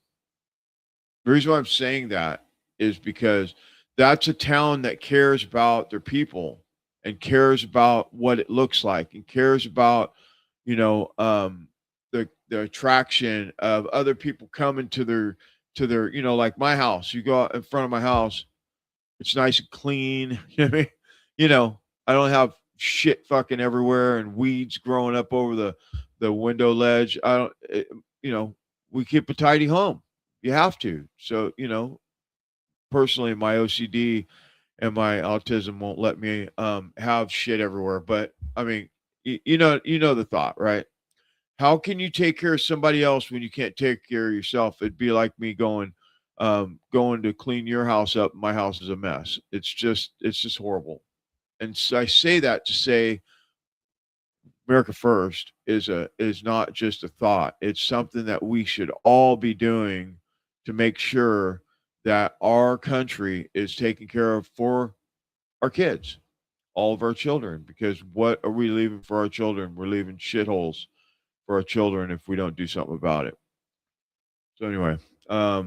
The reason why I'm saying that is because that's a town that cares about their people and cares about what it looks like and cares about, the attraction of other people coming to their, like my house. You go out in front of my house, it's nice and clean. You know what I mean? I don't have shit fucking everywhere and weeds growing up over the window ledge. We keep a tidy home. You have to. So, personally, my OCD and my autism won't let me have shit everywhere. But I mean, you know the thought, right? How can you take care of somebody else when you can't take care of yourself? It'd be like me going to clean your house up. My house is a mess. It's just horrible. And so I say that to say America First is not just a thought. It's something that we should all be doing to make sure that our country is taken care of for our kids, all of our children. Because what are we leaving for our children? We're leaving shitholes for our children if we don't do something about it. So anyway, I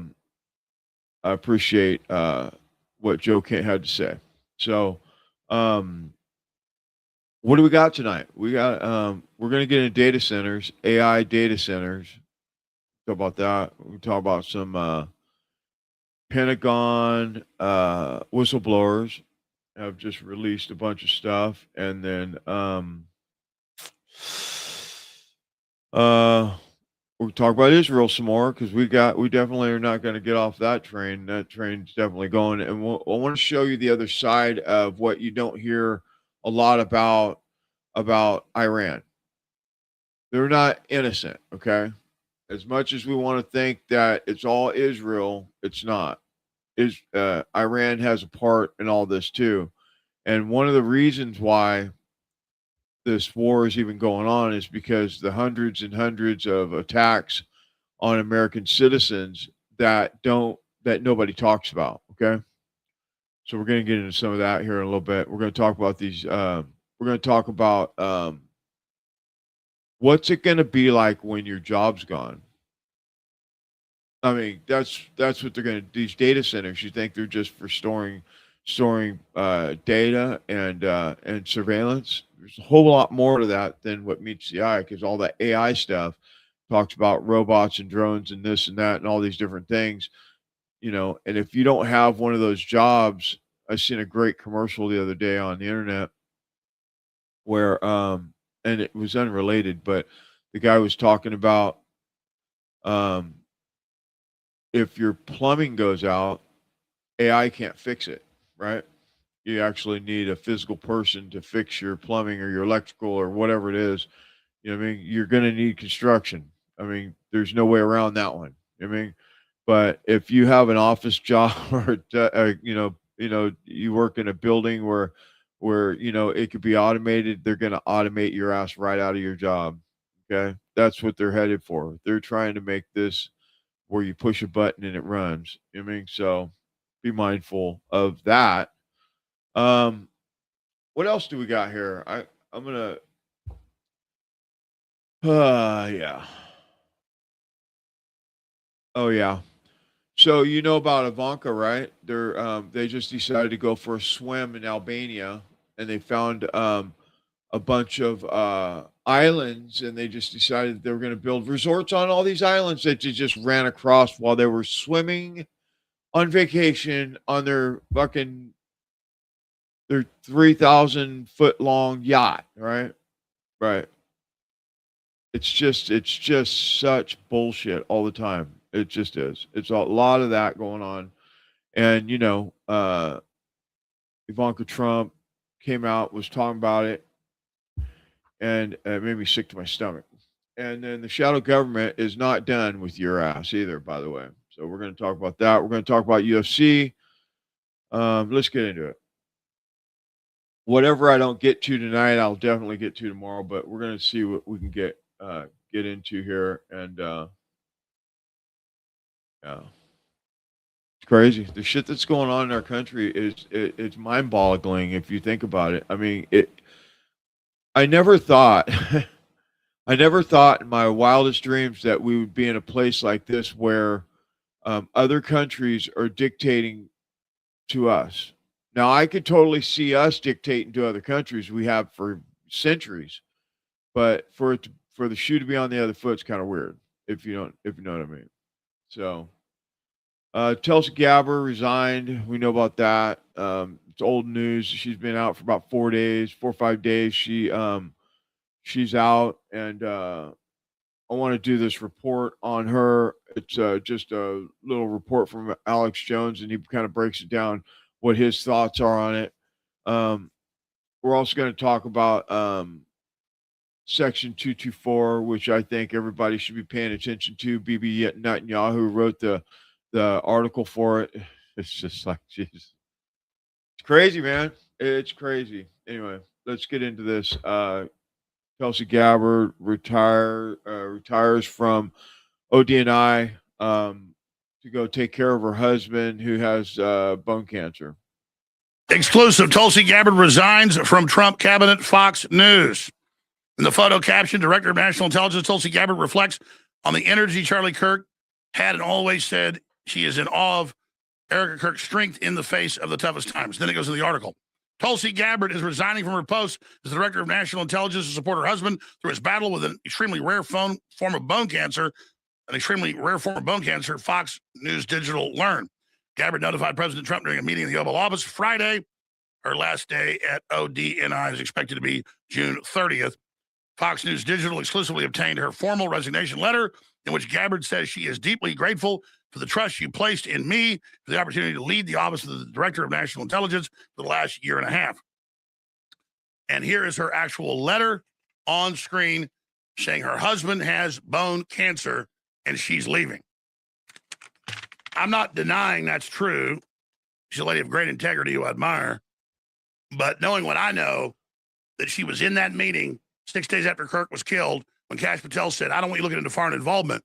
appreciate what Joe Kent had to say. So what do we got tonight? We got we're going to get into data centers, AI data centers. Talk about that. We can talk about some Pentagon whistleblowers have just released a bunch of stuff, and then we'll talk about Israel some more because we definitely are not going to get off that train. That train's definitely going, and I want to show you the other side of what you don't hear a lot about Iran. They're not innocent, okay? As much as we want to think that it's all Israel, it's not. Iran has a part in all this too. And one of the reasons why this war is even going on is because the hundreds and hundreds of attacks on American citizens that nobody talks about, okay? So we're going to get into some of that here in a little bit. We're going to talk about these we're going to talk about what's it going to be like when your job's gone. I mean, that's what they're going to. These data centers, you think they're just for storing data and surveillance? There's a whole lot more to that than what meets the eye, because all that AI stuff talks about robots and drones and this and that and all these different things, And if you don't have one of those jobs, I seen a great commercial the other day on the internet where and it was unrelated, but the guy was talking about um if your plumbing goes out, AI can't fix it, right? You actually need a physical person to fix your plumbing or your electrical or whatever it is. You know what I mean? You're going to need construction. I mean, there's no way around that one. I mean, but if you have an office job or you work in a building where it could be automated, they're going to automate your ass right out of your job. Okay, that's what they're headed for. They're trying to make this where you push a button and it runs. You know what I mean? So be mindful of that. What else do we got here? I'm gonna yeah. Oh yeah. So you know about Ivanka, right? They just decided to go for a swim in Albania, and they found a bunch of islands, and they just decided they were going to build resorts on all these islands that they just ran across while they were swimming on vacation on their 3,000-foot long yacht, right? Right. It's just such bullshit all the time. It just is. It's a lot of that going on. And Ivanka Trump came out, was talking about it, and it made me sick to my stomach. And then the shadow government is not done with your ass either, by the way. So we're going to talk about that. We're going to talk about UFC. Let's get into it. Whatever I don't get to tonight, I'll definitely get to tomorrow. But we're going to see what we can get into here. And yeah, it's crazy. The shit that's going on in our country it's mind-boggling if you think about it. I mean, I never thought in my wildest dreams that we would be in a place like this where other countries are dictating to us. Now, I could totally see us dictating to other countries. We have for centuries, but for the shoe to be on the other foot is kind of weird. If you know what I mean. So, Tulsi Gabbard resigned. We know about that. It's old news. She's been out for about 4 or 5 days. She's out, and I want to do this report on her. It's just a little report from Alex Jones, and he kind of breaks it down what his thoughts are on it. We're also going to talk about Section 224, which I think everybody should be paying attention to. Bibi Netanyahu wrote the article for it. It's just like, Jesus. It's crazy, man. It's crazy. Anyway, let's get into this. Tulsi Gabbard retires from ODNI to go take care of her husband who has bone cancer. Exclusive. Tulsi Gabbard resigns from Trump cabinet, Fox News. In the photo caption, Director of National Intelligence Tulsi Gabbard reflects on the energy Charlie Kirk had and always said she is in awe of Erica Kirk's strength in the face of the toughest times. Then it goes to the article. Tulsi Gabbard is resigning from her post as the Director of National Intelligence to support her husband through his battle with an extremely rare form of bone cancer. An extremely rare form of bone cancer, Fox News Digital learned. Gabbard notified President Trump during a meeting in the Oval Office Friday. Her last day at ODNI is expected to be June 30th. Fox News Digital exclusively obtained her formal resignation letter, in which Gabbard says she is deeply grateful for the trust you placed in me, for the opportunity to lead the Office of the Director of National Intelligence for the last year and a half. And here is her actual letter on screen saying her husband has bone cancer and she's leaving. I'm not denying that's true. She's a lady of great integrity who I admire. But knowing what I know, that she was in that meeting 6 days after Kirk was killed, when Kash Patel said, I don't want you looking into foreign involvement.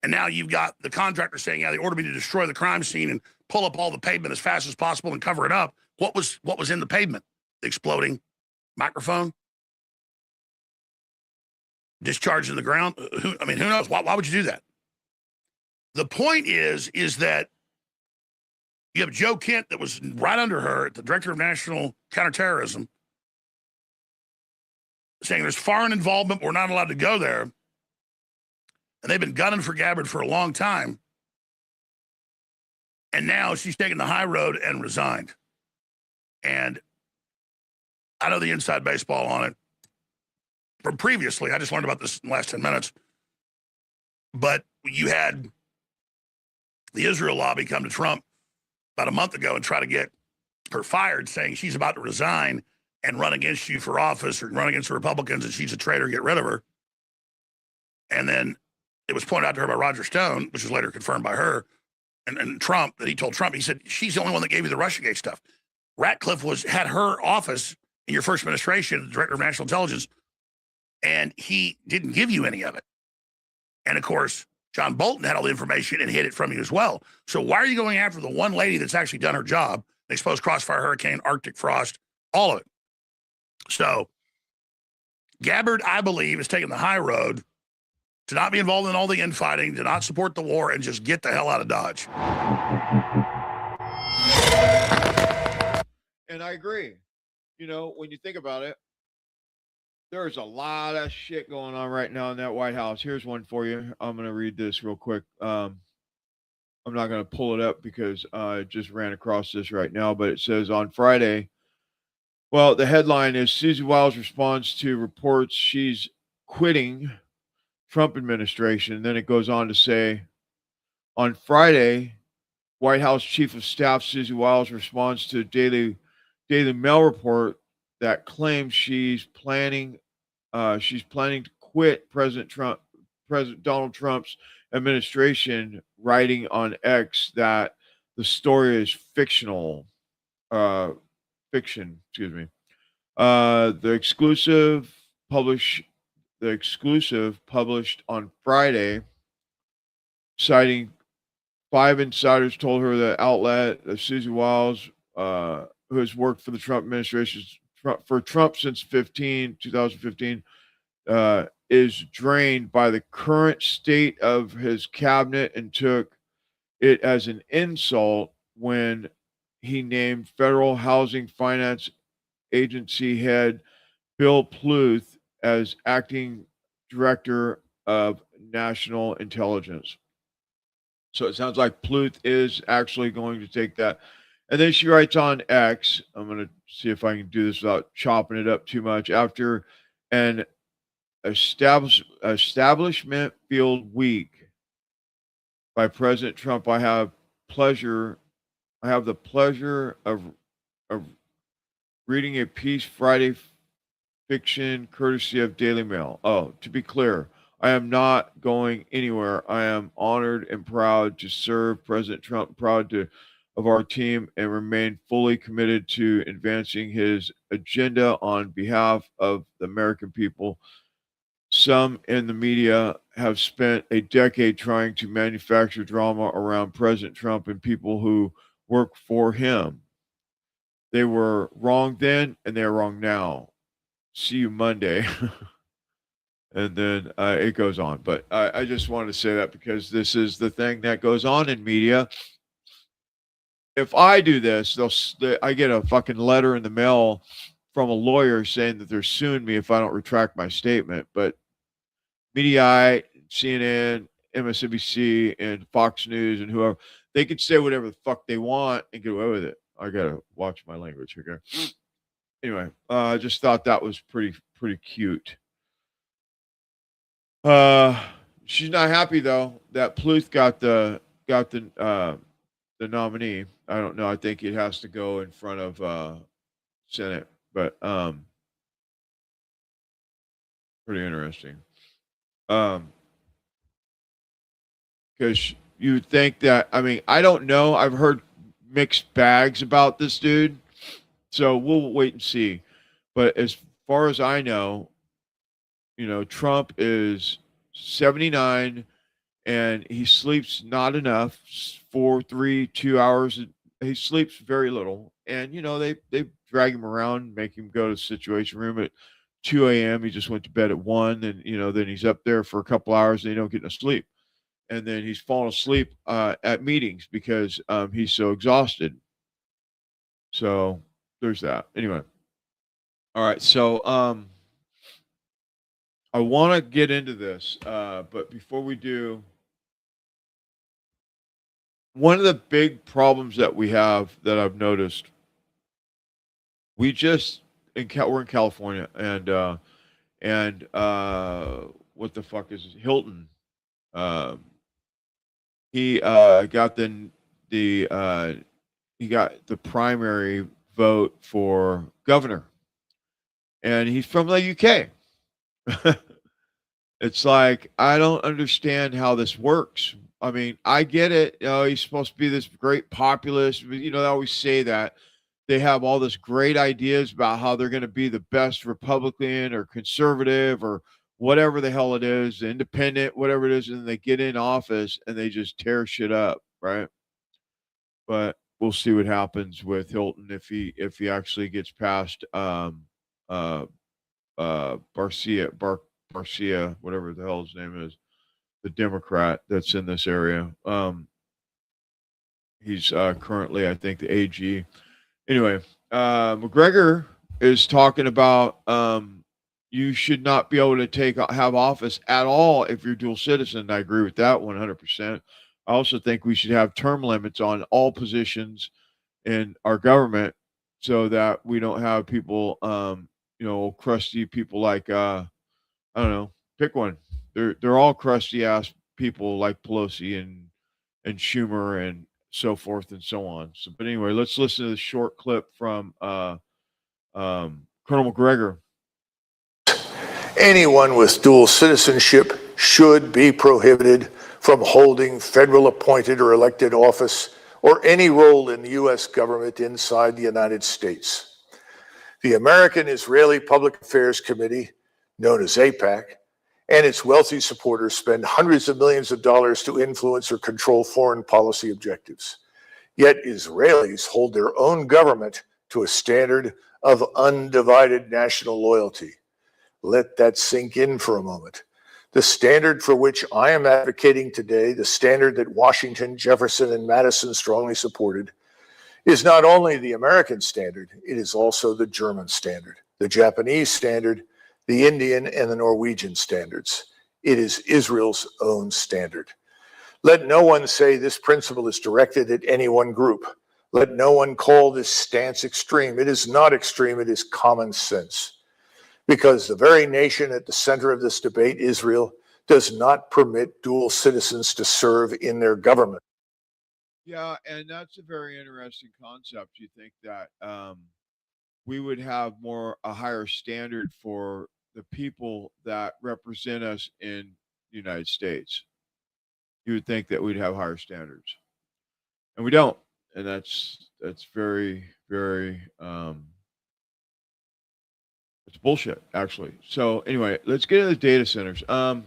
And now you've got the contractor saying, yeah, they ordered me to destroy the crime scene and pull up all the pavement as fast as possible and cover it up. What was in the pavement? The exploding microphone? Discharged in the ground? Who knows? Why would you do that? The point is that you have Joe Kent that was right under her, the Director of National Counterterrorism, saying there's foreign involvement, we're not allowed to go there. And they've been gunning for Gabbard for a long time. And now she's taken the high road and resigned. And I know the inside baseball on it from previously. I just learned about this in the last 10 minutes. But you had the Israel lobby come to Trump about a month ago and try to get her fired, saying she's about to resign and run against you for office or run against the Republicans and she's a traitor, get rid of her. And then it was pointed out to her by Roger Stone, which was later confirmed by her and Trump, that he told Trump, he said, she's the only one that gave you the Russiagate stuff. Ratcliffe had her office in your first administration, Director of National Intelligence, and he didn't give you any of it. And of course, John Bolton had all the information and hid it from you as well. So why are you going after the one lady that's actually done her job? Exposed Crossfire, Hurricane, Arctic Frost, all of it. So Gabbard, I believe, is taking the high road to not be involved in all the infighting, to not support the war, and just get the hell out of Dodge. And I agree. You know, when you think about it, there's a lot of shit going on right now in that White House. Here's one for you. I'm going to read this real quick. I'm not going to pull it up because I just ran across this right now, but it says on Friday, well, the headline is Susie Wiles responds to reports she's quitting Trump administration. Then it goes on to say, on Friday, White House Chief of Staff Susie Wiles responds to Daily Mail report that claims she's planning to quit President Donald Trump's administration, writing on X that the story is fiction. The exclusive published on Friday, citing 5 insiders, told her the outlet Susie Wiles, who has worked for the Trump administration for Trump since 2015, is drained by the current state of his cabinet and took it as an insult when he named Federal Housing Finance Agency head Bill Pluth as acting director of national intelligence. So it sounds like Pluth is actually going to take that. And then she writes on X, I'm going to see if I can do this without chopping it up too much. After an establishment feel weak by President Trump, I have the pleasure of reading a piece Friday fiction courtesy of Daily Mail. Oh, to be clear, I am not going anywhere. I am honored and proud to serve President Trump, proud of our team, and remain fully committed to advancing his agenda on behalf of the American people. Some in the media have spent a decade trying to manufacture drama around President Trump and people who work for him. They were wrong then, and they're wrong now. See you Monday. And then it goes on. But I just wanted to say that because this is the thing that goes on in media. If I do this, I get a fucking letter in the mail from a lawyer saying that they're suing me if I don't retract my statement. But Mediaite, CNN, MSNBC, and Fox News, and whoever, they can say whatever the fuck they want and get away with it. I gotta watch my language here. Anyway, I just thought that was pretty cute. She's not happy though that Pluth got the nominee. I don't know. I think it has to go in front of Senate, but pretty interesting. Because you would think that, I mean, I don't know. I've heard mixed bags about this dude, so we'll wait and see. But as far as I know, Trump is 79 and he sleeps not enough, 2 hours. He sleeps very little. And, they drag him around, make him go to the Situation Room at 2 a.m. He just went to bed at 1. And, then he's up there for a couple hours and they don't get no sleep. And then he's falling asleep at meetings because he's so exhausted. So there's that. Anyway. All right. So I want to get into this, but before we do, one of the big problems that we have that I've noticed, we're in California, and what the fuck is it? Hilton? He got he got the primary vote for governor, and he's from the UK. It's like, I don't understand how this works. I mean, I get it. He's supposed to be this great populist. But, they always say that they have all this great ideas about how they're going to be the best Republican or conservative or whatever the hell it is, independent, whatever it is, and they get in office and they just tear shit up, right? But we'll see what happens with Hilton if he actually gets past Barcia, whatever the hell his name is, the Democrat that's in this area. He's currently, I think, the AG. Anyway, McGregor is talking about you should not be able to have office at all if you're dual citizen. I agree with that 100%. I also think we should have term limits on all positions in our government so that we don't have people, crusty people like I don't know, pick one. They're all crusty ass people like Pelosi and Schumer and so forth and so on. So, but anyway, let's listen to the short clip from Colonel McGregor. Anyone with dual citizenship should be prohibited from holding federal appointed or elected office or any role in the U.S. government inside the United States. The American Israeli Public Affairs Committee, known as AIPAC, and its wealthy supporters spend hundreds of millions of dollars to influence or control foreign policy objectives. Yet Israelis hold their own government to a standard of undivided national loyalty. Let that sink in for a moment. The standard for which I am advocating today, the standard that Washington, Jefferson, and Madison strongly supported, is not only the American standard, it is also the German standard, the Japanese standard, the Indian and the Norwegian standards. It is Israel's own standard. Let no one say this principle is directed at any one group. Let no one call this stance extreme. It is not extreme, it is common sense. Because the very nation at the center of this debate, Israel, does not permit dual citizens to serve in their government. Yeah, and that's a very interesting concept. You think that we would have a higher standard for the people that represent us in the United States. You would think that we'd have higher standards, and we don't. And that's very, very it's bullshit, actually. So anyway, let's get into the data centers. Let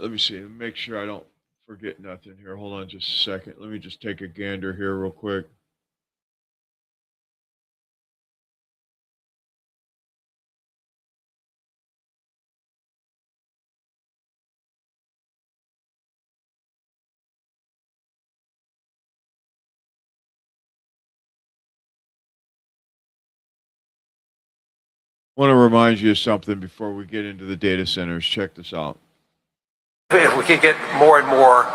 me see. Make sure I don't forget nothing here. Hold on just a second. Let me just take a gander here real quick. Want to remind you of something before we get into the data centers. Check this out. If we can get more and more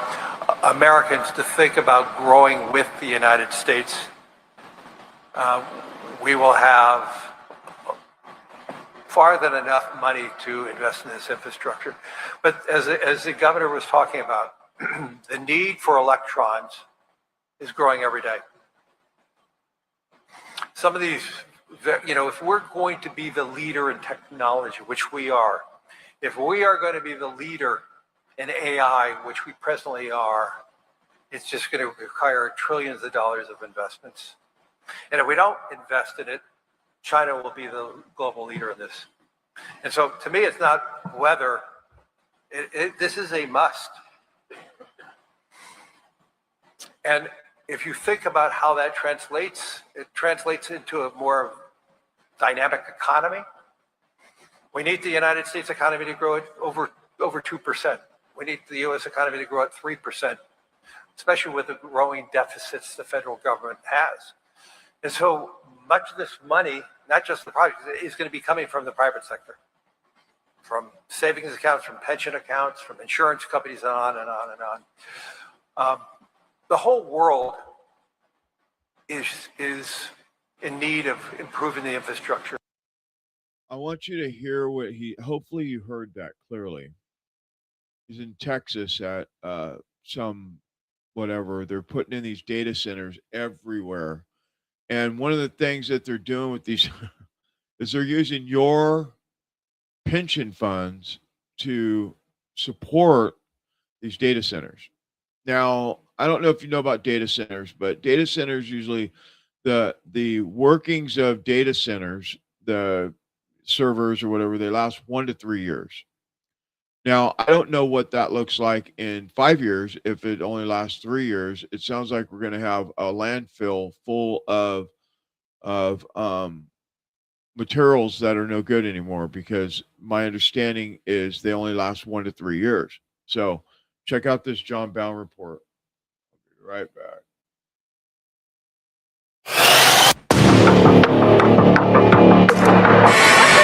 Americans to think about growing with the United States, we will have far than enough money to invest in this infrastructure. But as the governor was talking about, the need for electrons is growing every day. Some of these, if we're going to be the leader in technology, which we are, if we are going to be the leader in AI, which we presently are, it's just going to require trillions of dollars of investments. And if we don't invest in it, China will be the global leader in this. And so to me, it's not whether, this is a must. And if you think about how that translates, it translates into a more dynamic economy. We need the United States economy to grow at over 2%. We need the U.S. economy to grow at 3%, especially with the growing deficits the federal government has. And so much of this money, not just the projects, is going to be coming from the private sector. from savings accounts, from pension accounts, from insurance companies, and on and on and on. The whole world is in need of improving the infrastructure. I want you to hear what hopefully you heard that clearly. He's in Texas at some whatever. They're putting in these data centers everywhere. And one of the things that they're doing with these is they're using your pension funds to support these data centers. Now, I don't know if you know about data centers, but data centers usually the workings of data centers, the servers or whatever, they last 1 to 3 years. Now, I don't know what that looks like in 5 years. If it only lasts 3 years, it sounds like we're going to have a landfill full of materials that are no good anymore, because my understanding is they only last 1 to 3 years. So check out this John Bound report. I'll be right back.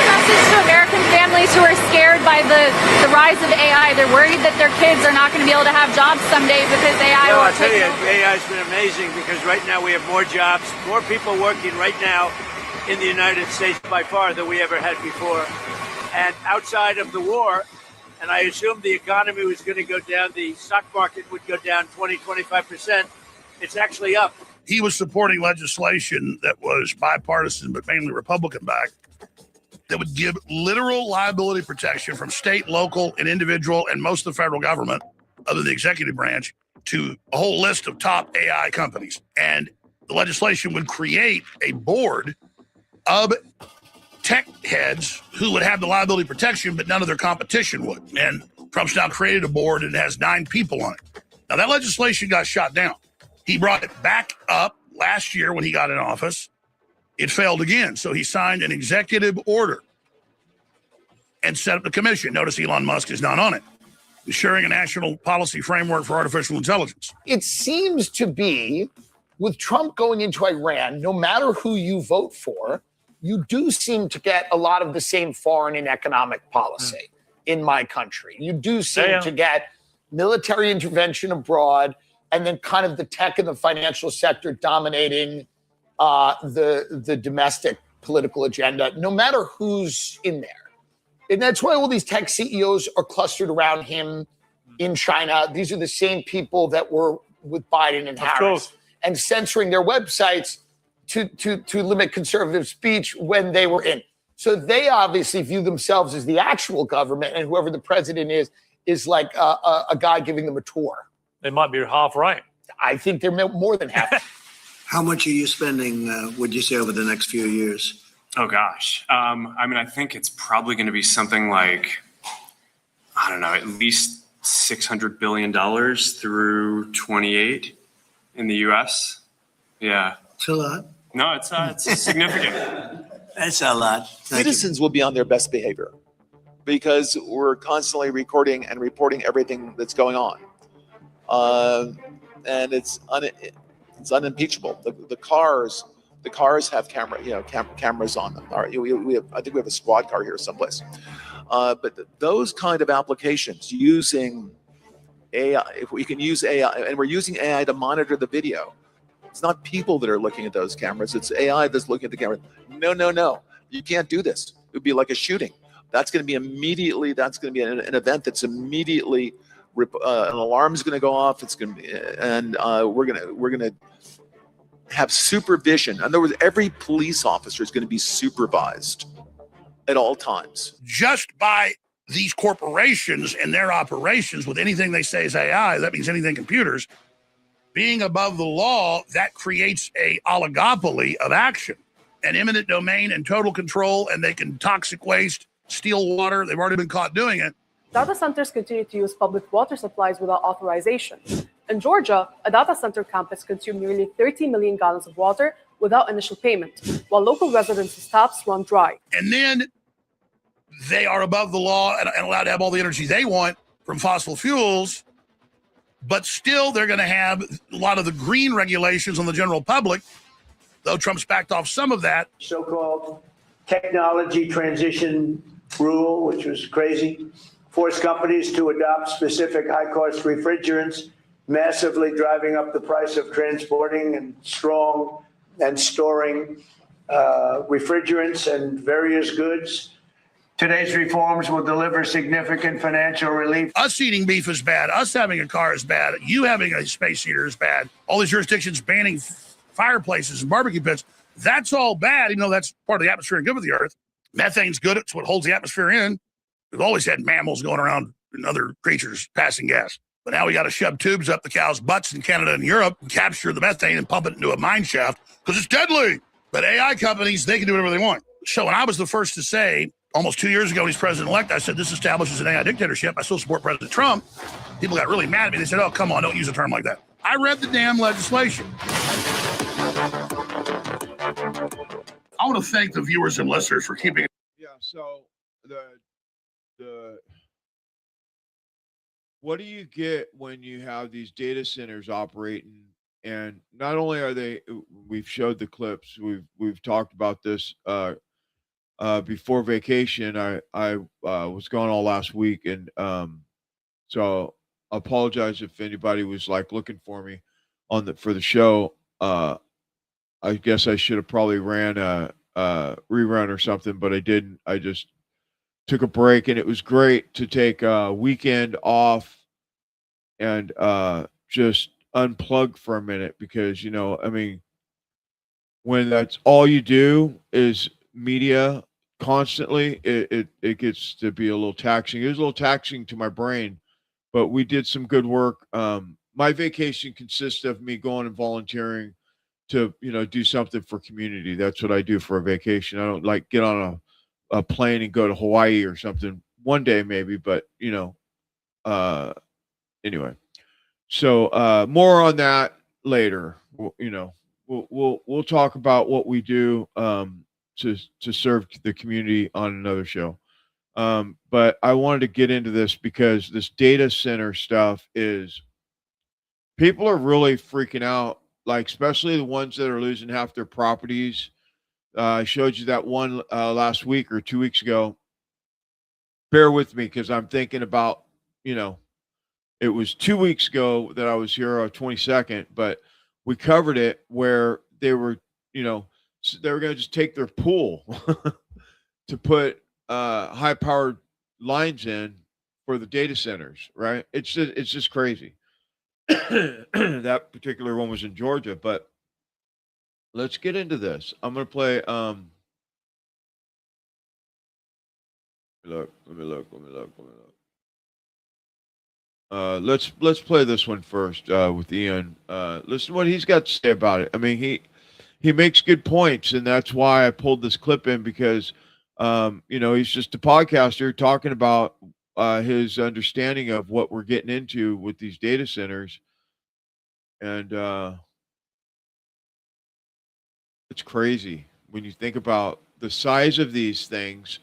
Message to American families who are scared by the rise of AI. They're worried that their kids are not going to be able to have jobs someday because AI will I'll tell take you, over. AI has been amazing because right now we have more jobs, more people working right now in the United States by far than we ever had before. And outside of the war, and I assumed the economy was going to go down, the stock market would go down 20-25%. It's actually up. He was supporting legislation that was bipartisan, but mainly Republican-backed, that would give literal liability protection from state, local, and individual, and most of the federal government, other than the executive branch, to a whole list of top AI companies. And the legislation would create a board of tech heads who would have the liability protection, but none of their competition would. And Trump's now created a board and it has 9 people on it. Now, that legislation got shot down. He brought it back up last year when he got in office. It failed again. So he signed an executive order and set up the commission. Notice Elon Musk is not on it. Ensuring a national policy framework for artificial intelligence. It seems to be, with Trump going into Iran, no matter who you vote for, you do seem to get a lot of the same foreign and economic policy in my country. You do seem to get military intervention abroad, and then kind of the tech and the financial sector dominating the domestic political agenda, no matter who's in there. And that's why all these tech CEOs are clustered around him in China. These are the same people that were with Biden and Harris, and censoring their websites to limit conservative speech when they were in. So they obviously view themselves as the actual government, and whoever the president is like a guy giving them a tour. They might be half right. I think they're more than half. How much are you spending, would you say, over the next few years? Oh, gosh. I mean, I think it's probably going to be something like, I don't know, at least $600 billion through 28 in the U.S. Yeah. It's a lot. No, it's significant. That's a lot. Citizens will be on their best behavior because we're constantly recording and reporting everything that's going on. And it's unimpeachable. The cars have cameras on them. All right, I think we have a squad car here someplace. But those kind of applications using AI, if we can use AI, and we're using AI to monitor the video. It's not people that are looking at those cameras. It's AI that's looking at the camera. No. You can't do this. It would be like a shooting. That's going to be an event that's immediately, an alarm is going to go off. It's going to be, and we're going to have supervision. In other words, every police officer is going to be supervised at all times. Just by these corporations and their operations with anything they say is AI, that means anything computers, being above the law, that creates a oligopoly of action, an eminent domain and total control, and they can toxic waste, steal water. They've already been caught doing it. Data centers continue to use public water supplies without authorization. In Georgia, a data center campus consumed nearly 30 million gallons of water without initial payment, while local residents' taps run dry. And then they are above the law and allowed to have all the energy they want from fossil fuels, but still they're going to have a lot of the green regulations on the general public, though Trump's backed off some of that. So-called technology transition rule, which was crazy, forced companies to adopt specific high-cost refrigerants, massively driving up the price of transporting and storing refrigerants and various goods. Today's reforms will deliver significant financial relief. Us eating beef is bad. Us having a car is bad. You having a space heater is bad. All these jurisdictions banning fireplaces and barbecue pits. That's all bad, even though that's part of the atmosphere and good for the earth. Methane's good. It's what holds the atmosphere in. We've always had mammals going around and other creatures passing gas. But now we got to shove tubes up the cows' butts in Canada and Europe and capture the methane and pump it into a mine shaft because it's deadly. But AI companies, they can do whatever they want. So when I was the first to say, almost 2 years ago when he's president-elect, I said, this establishes an AI dictatorship. I still support President Trump. People got really mad at me. They said, oh, come on, don't use a term like that. I read the damn legislation. I want to thank the viewers and listeners for keeping. Yeah. So what do you get when you have these data centers operating? And not only are they, we've showed the clips, we've talked about this before vacation. I was gone all last week, and so I apologize if anybody was like looking for me for the show. I guess I should have probably ran a rerun or something, but I didn't. I just took a break, and it was great to take a weekend off and just unplug for a minute, because, you know, I mean, when that's all you do is media constantly, it gets to be a little taxing. It was a little taxing to my brain, but we did some good work. My vacation consists of me going and volunteering to, you know, do something for community. That's what I do for a vacation. I don't like get on a plane and go to Hawaii or something one day maybe, but, you know, anyway. So more on that later. You know, we'll talk about what we do to serve the community on another show. But I wanted to get into this because this data center stuff is, people are really freaking out, like especially the ones that are losing half their properties. I showed you that one last week or 2 weeks ago. Bear with me because I'm thinking about, you know, it was 2 weeks ago that I was here on 22nd, but we covered it where they were, you know, they were going to just take their pool to put high powered lines in for the data centers, right? It's just crazy. That particular one was in Georgia, but let's get into this. I'm going to play, let me look. Let's play this one first with Ian. Listen to what he's got to say about it. I mean, he makes good points, and that's why I pulled this clip in, because you know, he's just a podcaster talking about his understanding of what we're getting into with these data centers, and it's crazy when you think about the size of these things.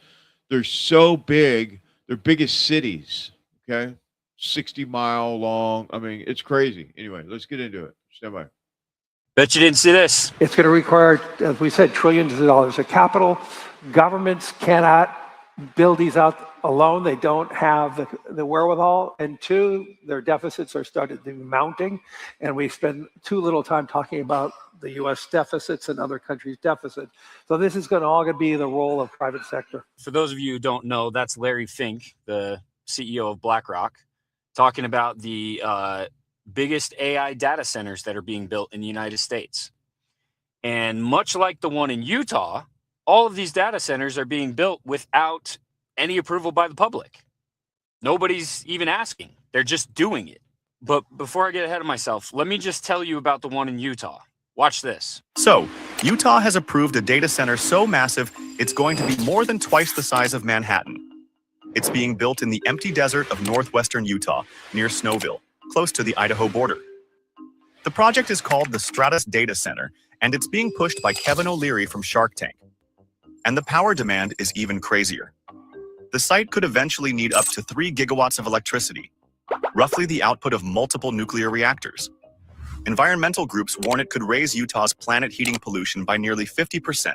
They're so big; they're big as cities. Okay. 60-mile long. I mean, it's crazy. Anyway, let's get into it. Stand by. Bet you didn't see this. It's going to require, as we said, trillions of dollars of capital. Governments cannot build these out alone. They don't have the wherewithal. And two, their deficits are started to be mounting. And we spend too little time talking about the U.S. deficits and other countries' deficits. So this is going to all be the role of private sector. For those of you who don't know, that's Larry Fink, the CEO of BlackRock, talking about the biggest AI data centers that are being built in the United States. And much like the one in Utah, all of these data centers are being built without any approval by the public. Nobody's even asking. They're just doing it. But before I get ahead of myself, let me just tell you about the one in Utah. Watch this. So, Utah has approved a data center so massive, it's going to be more than twice the size of Manhattan. It's being built in the empty desert of northwestern Utah, near Snowville, close to the Idaho border. The project is called the Stratus Data Center, and it's being pushed by Kevin O'Leary from Shark Tank. And the power demand is even crazier. The site could eventually need up to 3 gigawatts of electricity, roughly the output of multiple nuclear reactors. Environmental groups warn it could raise Utah's planet heating pollution by nearly 50%.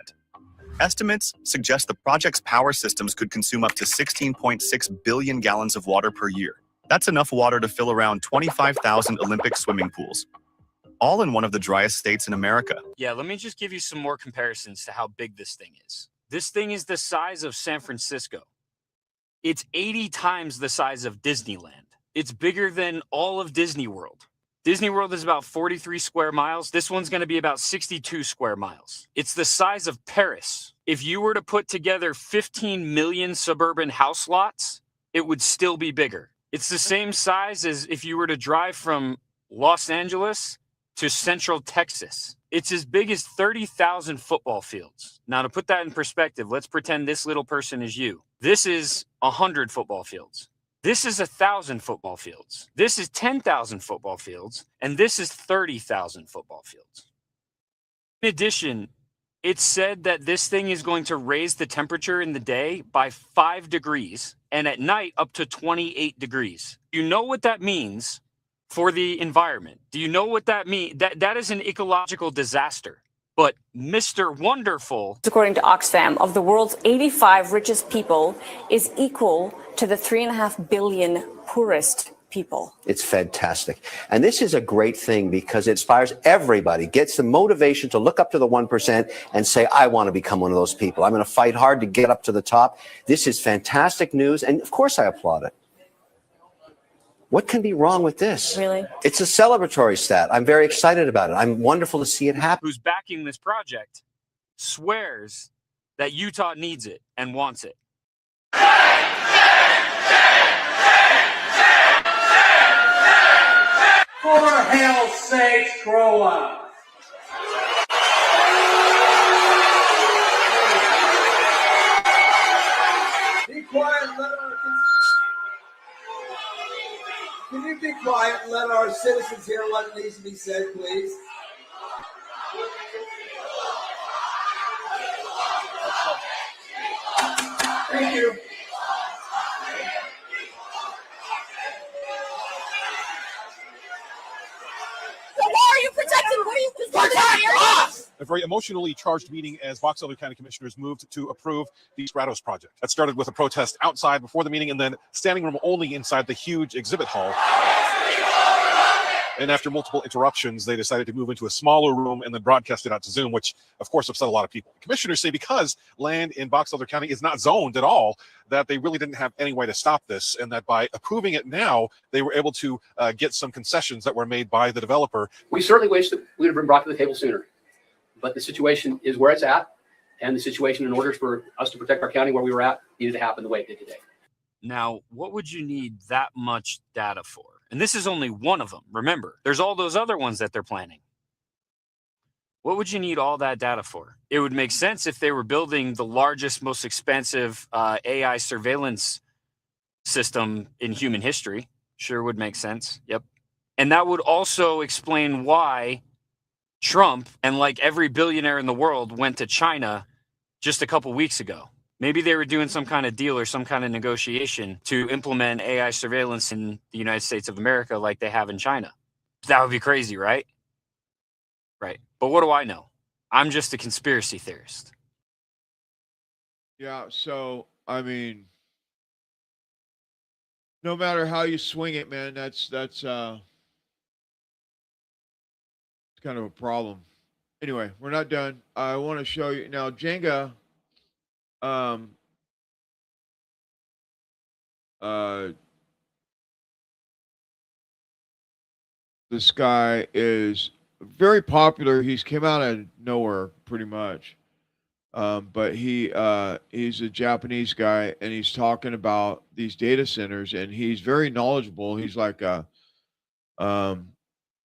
Estimates suggest the project's power systems could consume up to 16.6 billion gallons of water per year. That's enough water to fill around 25,000 Olympic swimming pools, all in one of the driest states in America. Yeah, let me just give you some more comparisons to how big this thing is. This thing is the size of San Francisco. It's 80 times the size of Disneyland. It's bigger than all of Disney World. Disney World is about 43 square miles. This one's going to be about 62 square miles. It's the size of Paris. If you were to put together 15 million suburban house lots, it would still be bigger. It's the same size as if you were to drive from Los Angeles to Central Texas. It's as big as 30,000 football fields. Now, to put that in perspective, let's pretend this little person is you. This is 100 football fields. This is 1,000 football fields. This is 10,000 football fields. And this is 30,000 football fields. In addition, it's said that this thing is going to raise the temperature in the day by 5 degrees and at night up to 28 degrees. You know what that means for the environment? Do you know what that means? That is an ecological disaster. But Mr. Wonderful, according to Oxfam, of the world's 85 richest people is equal to the 3.5 billion poorest people. It's fantastic. And this is a great thing because it inspires everybody, gets the motivation to look up to the 1% and say, I want to become one of those people. I'm going to fight hard to get up to the top. This is fantastic news. And of course I applaud it. What can be wrong with this? Really? It's a celebratory stat. I'm very excited about it. I'm wonderful to see it happen. who's backing this project, swears that Utah needs it and wants it. For hell's sakes, grow up. Be quiet, can you be quiet and let our citizens hear what needs to be said, please? Thank you. Why are you protecting? What are you protecting us? A very emotionally charged meeting as Box Elder County Commissioners moved to approve the Stratos project. That started with a protest outside before the meeting and then standing room only inside the huge exhibit hall. And after multiple interruptions, they decided to move into a smaller room and then broadcast it out to Zoom, which of course upset a lot of people. Commissioners say because land in Box Elder County is not zoned at all, that they really didn't have any way to stop this, and that by approving it now, they were able to get some concessions that were made by the developer. We certainly wish that we would have been brought to the table sooner, but the situation is where it's at, and the situation, in order for us to protect our county where we were at, needed to happen the way it did today. Now, what would you need that much data for? And this is only one of them. Remember, there's all those other ones that they're planning. What would you need all that data for? It would make sense if they were building the largest, most expensive AI surveillance system in human history. Sure would make sense. Yep. And that would also explain why Trump and like every billionaire in the world went to China just a couple weeks ago. Maybe they were doing some kind of deal or some kind of negotiation to implement AI surveillance in the United States of America like they have in China. That would be crazy, right? Right. But what do I know? I'm just a conspiracy theorist. Yeah, so I mean, no matter how you swing it, man, that's it's kind of a problem. Anyway, we're not done. I want to show you now, Jenga. This guy is very popular. He's came out of nowhere pretty much. But he's a Japanese guy and he's talking about these data centers and he's very knowledgeable. He's like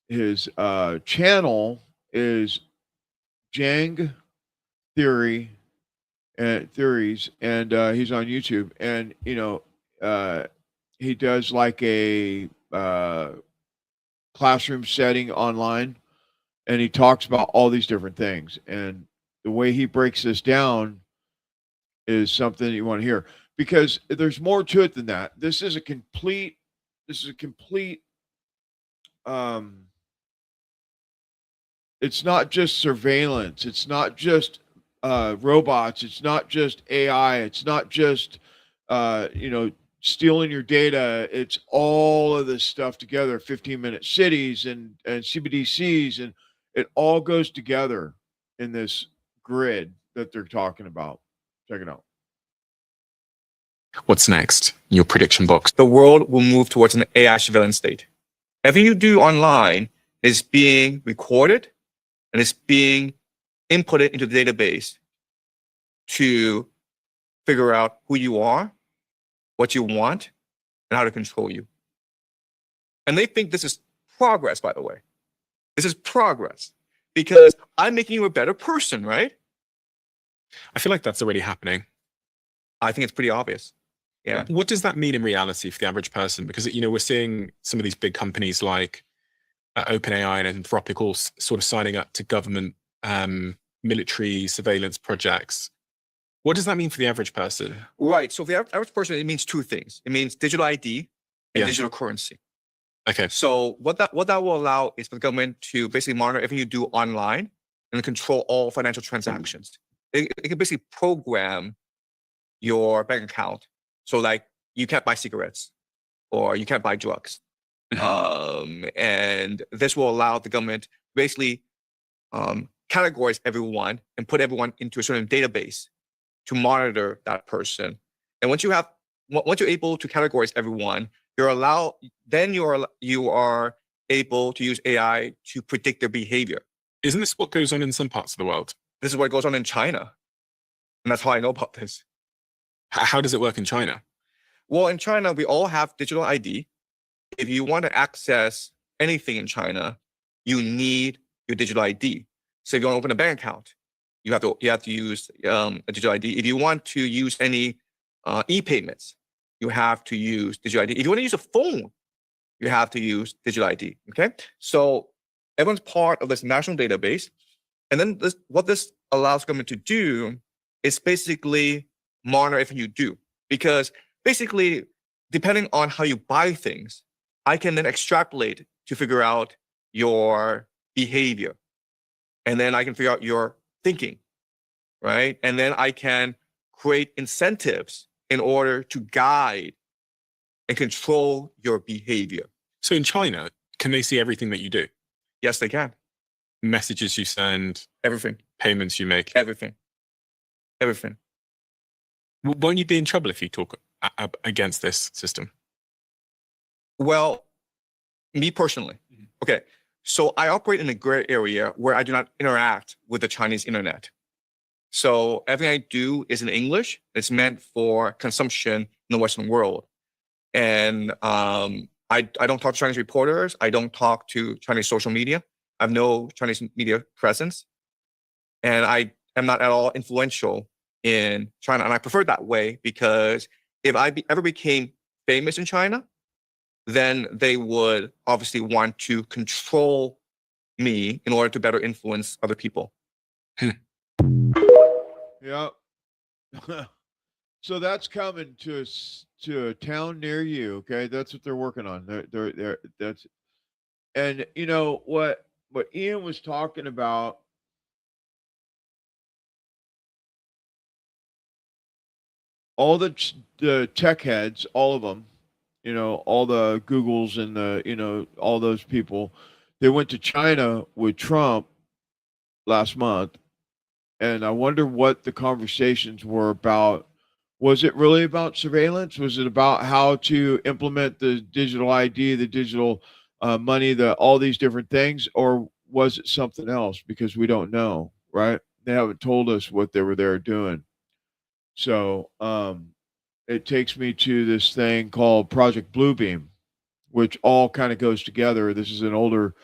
his channel is Jang Theories, and he's on YouTube, and he does like a classroom setting online, and he talks about all these different things, and the way he breaks this down is something you want to hear, because there's more to it than that. This is a complete it's not just surveillance, it's not just robots. It's not just AI. It's not just stealing your data. It's all of this stuff together. 15-minute cities and CBDCs, and it all goes together in this grid that they're talking about. Check it out. What's next? Your prediction box. The world will move towards an AI surveillance state. Everything you do online is being recorded and it's being inputted into the database to figure out who you are, what you want, and how to control you. And they think this is progress, by the way. This is progress because I'm making you a better person, right? I feel like that's already happening. I think it's pretty obvious. Yeah. What does that mean in reality for the average person? Because, we're seeing some of these big companies like OpenAI and Anthropic all sort of signing up to government military surveillance projects. What does that mean for the average person? Right. So for the average person, it means two things. It means digital ID and digital currency. Okay. So what that will allow is for the government to basically monitor everything you do online and control all financial transactions. It can basically program your bank account. So like you can't buy cigarettes or you can't buy drugs. And this will allow the government basically categorize everyone and put everyone into a certain database to monitor that person. And once you're able to categorize everyone, you are able to use AI to predict their behavior. Isn't this what goes on in some parts of the world? This is what goes on in China. And that's how I know about this. How does it work in China? Well, in China, we all have digital ID. If you want to access anything in China, you need your digital ID. So if you want to open a bank account, you have to use a digital ID. If you want to use any e-payments, you have to use digital ID. If you want to use a phone, you have to use digital ID. Okay, so everyone's part of this national database, and then what this allows government to do is basically monitor everything you do, because basically, depending on how you buy things, I can then extrapolate to figure out your behavior, and then I can figure out your thinking, right? And then I can create incentives in order to guide and control your behavior. So in China, can they see everything that you do? Yes, they can. Messages you send, everything, payments you make, everything. Won't you be in trouble if you talk against this system? Well, me personally, okay. So I operate in a gray area where I do not interact with the Chinese internet. So everything I do is in English. It's meant for consumption in the Western world. And I don't talk to Chinese reporters. I don't talk to Chinese social media. I have no Chinese media presence. And I am not at all influential in China. And I prefer that way because if I ever became famous in China, then they would obviously want to control me in order to better influence other people. Yeah. So that's coming to a town near you. Okay, that's what they're working on. That's, and you know what Ian was talking about. All the tech heads, all of them, all the Googles and all those people, they went to China with Trump last month. And I wonder what the conversations were about. Was it really about surveillance? Was it about how to implement the digital ID, the digital money, all these different things? Or was it something else? Because we don't know, right? They haven't told us what they were there doing. So it takes me to this thing called Project Bluebeam, which all kind of goes together. This is an older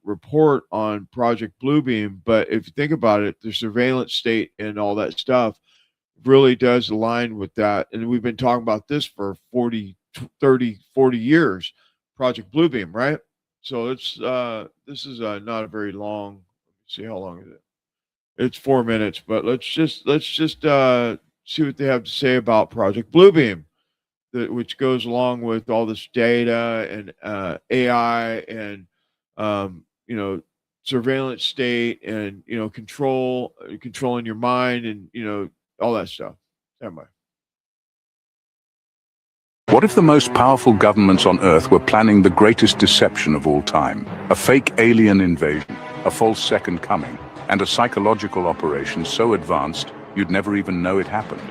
report on Project Bluebeam, but if you think about it, the surveillance state and all that stuff really does align with that. And we've been talking about this for 40 years, Project Bluebeam, right? So it's this is not a very long. Let's see, how long is it? It's 4 minutes, but let's just see what they have to say about Project Bluebeam, which goes along with all this data and AI and surveillance state and, controlling your mind and, all that stuff. Anyway. What if the most powerful governments on Earth were planning the greatest deception of all time? A fake alien invasion, a false second coming, and a psychological operation so advanced you'd never even know it happened.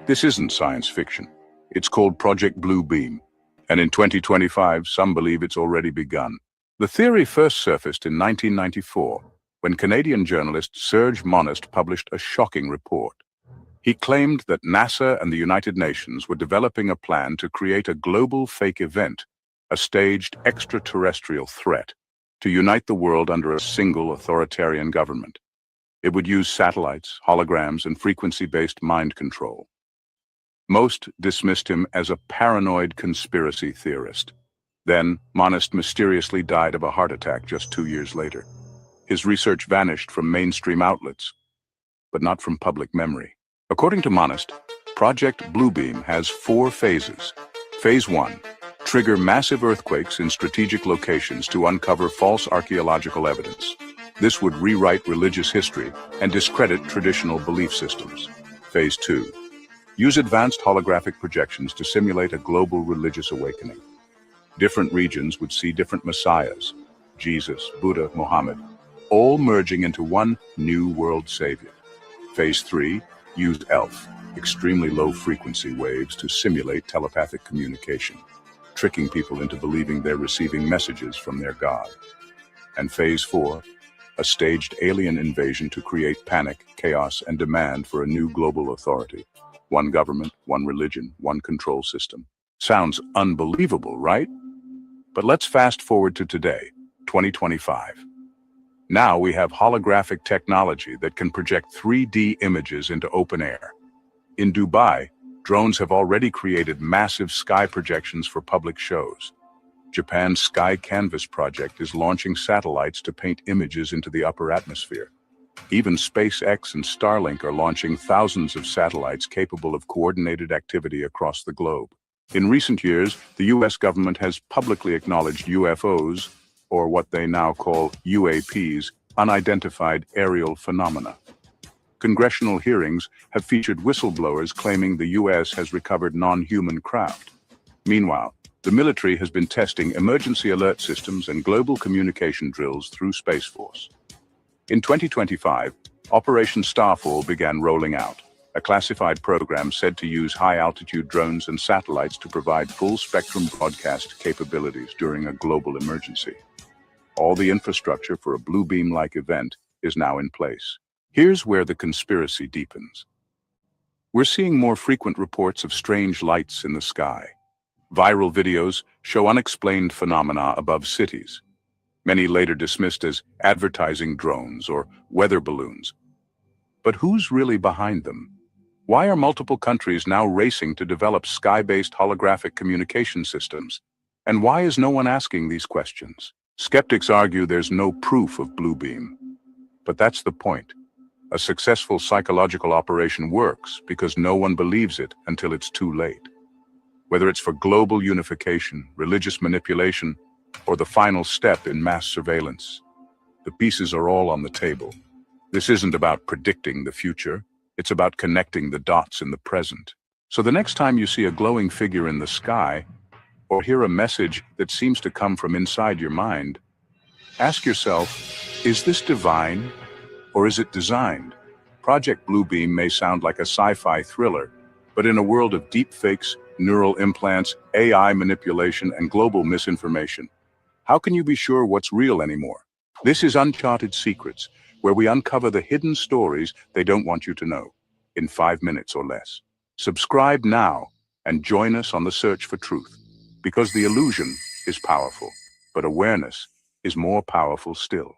This isn't science fiction. It's called Project Blue Beam. And in 2025, some believe it's already begun. The theory first surfaced in 1994, when Canadian journalist Serge Monast published a shocking report. He claimed that NASA and the United Nations were developing a plan to create a global fake event, a staged extraterrestrial threat, to unite the world under a single authoritarian government. It would use satellites, holograms, and frequency-based mind control. Most dismissed him as a paranoid conspiracy theorist. Then, Monast mysteriously died of a heart attack just 2 years later. His research vanished from mainstream outlets, but not from public memory. According to Monast, Project Bluebeam has 4 phases. Phase 1, trigger massive earthquakes in strategic locations to uncover false archaeological evidence. This would rewrite religious history and discredit traditional belief systems. Phase 2, use advanced holographic projections to simulate a global religious awakening. Different regions would see different messiahs, Jesus, Buddha, Muhammad, all merging into one new world savior. Phase 3, use ELF, extremely low-frequency waves, to simulate telepathic communication, tricking people into believing they're receiving messages from their God. And Phase 4, a staged alien invasion to create panic, chaos, and demand for a new global authority. One government, one religion, one control system. Sounds unbelievable, right? But let's fast forward to today, 2025. Now we have holographic technology that can project 3D images into open air. In Dubai, drones have already created massive sky projections for public shows. Japan's Sky Canvas project is launching satellites to paint images into the upper atmosphere. Even SpaceX and Starlink are launching thousands of satellites capable of coordinated activity across the globe. In recent years, the US government has publicly acknowledged UFOs, or what they now call UAPs, unidentified aerial phenomena. Congressional hearings have featured whistleblowers claiming the US has recovered non-human craft. Meanwhile, the military has been testing emergency alert systems and global communication drills through Space Force. In 2025, Operation Starfall began rolling out, a classified program said to use high-altitude drones and satellites to provide full-spectrum broadcast capabilities during a global emergency. All the infrastructure for a Blue Beam-like event is now in place. Here's where the conspiracy deepens. We're seeing more frequent reports of strange lights in the sky. Viral videos show unexplained phenomena above cities, many later dismissed as advertising drones or weather balloons. But who's really behind them? Why are multiple countries now racing to develop sky-based holographic communication systems? And why is no one asking these questions? Skeptics argue there's no proof of Blue Beam. But that's the point. A successful psychological operation works because no one believes it until it's too late. Whether it's for global unification, religious manipulation, or the final step in mass surveillance, the pieces are all on the table. This isn't about predicting the future. It's about connecting the dots in the present. So the next time you see a glowing figure in the sky, or hear a message that seems to come from inside your mind, ask yourself, is this divine or is it designed? Project Blue Beam may sound like a sci-fi thriller, but in a world of deepfakes, neural implants, AI manipulation, and global misinformation, how can you be sure what's real anymore? This is Uncharted Secrets, where we uncover the hidden stories they don't want you to know, in 5 minutes or less. Subscribe now and join us on the search for truth, because the illusion is powerful, but awareness is more powerful still.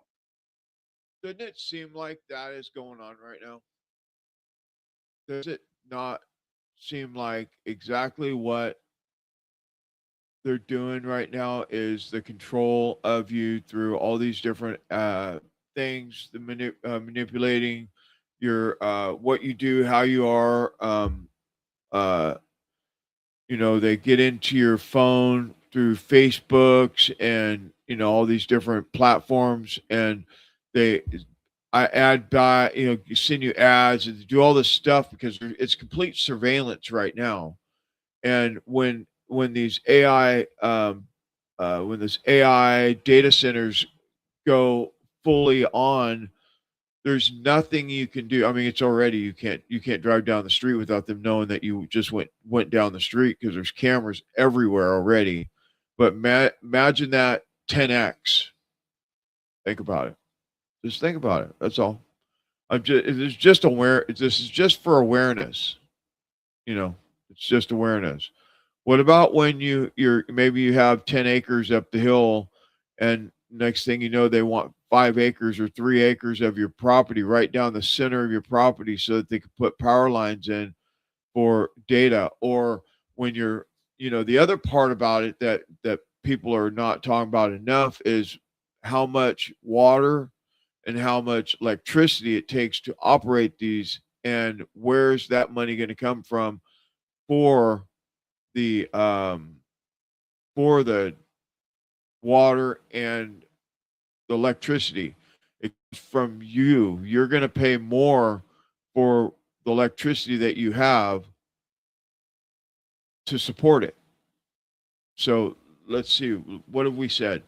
Doesn't it seem like that is going on right now? Does it not seem like exactly what they're doing right now is the control of you through all these different things, the manipulating your what you do, how you are. They get into your phone through Facebooks and all these different platforms, and I add by, you send you ads and do all this stuff because it's complete surveillance right now. And when these AI when this AI data centers go fully on, there's nothing you can do. I mean, it's already you can't drive down the street without them knowing that you just went down the street because there's cameras everywhere already. But imagine that 10x. Think about it. Just think about it. That's all. It's just aware. This is just for awareness. It's just awareness. What about when maybe you have 10 acres up the hill, and next thing you know, they want 5 acres or 3 acres of your property right down the center of your property so that they can put power lines in for data. Or when the other part about it that people are not talking about enough is how much water and how much electricity it takes to operate these, and where's that money going to come from for the water and the electricity. It's from you. You're going to pay more for the electricity that you have to support it. So let's see, what have we said?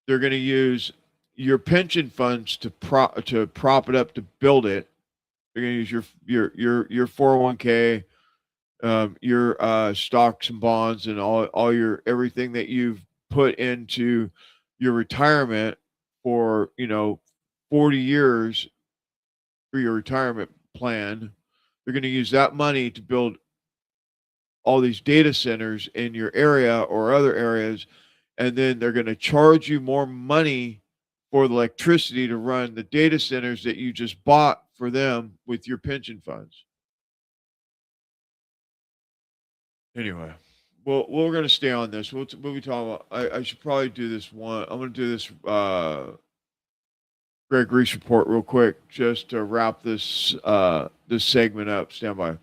They're going to use your pension funds to prop it up to build it. They're going to use your 401k, your stocks and bonds, and all your everything that you've put into your retirement for 40 years for your retirement plan. They're going to use that money to build all these data centers in your area or other areas, and then they're going to charge you more money for the electricity to run the data centers that you just bought for them with your pension funds. Anyway, well, we're going to stay on this. We'll be talking about. I should probably do this one. I'm going to do this Greg Reese report real quick just to wrap this this segment up. Stand by.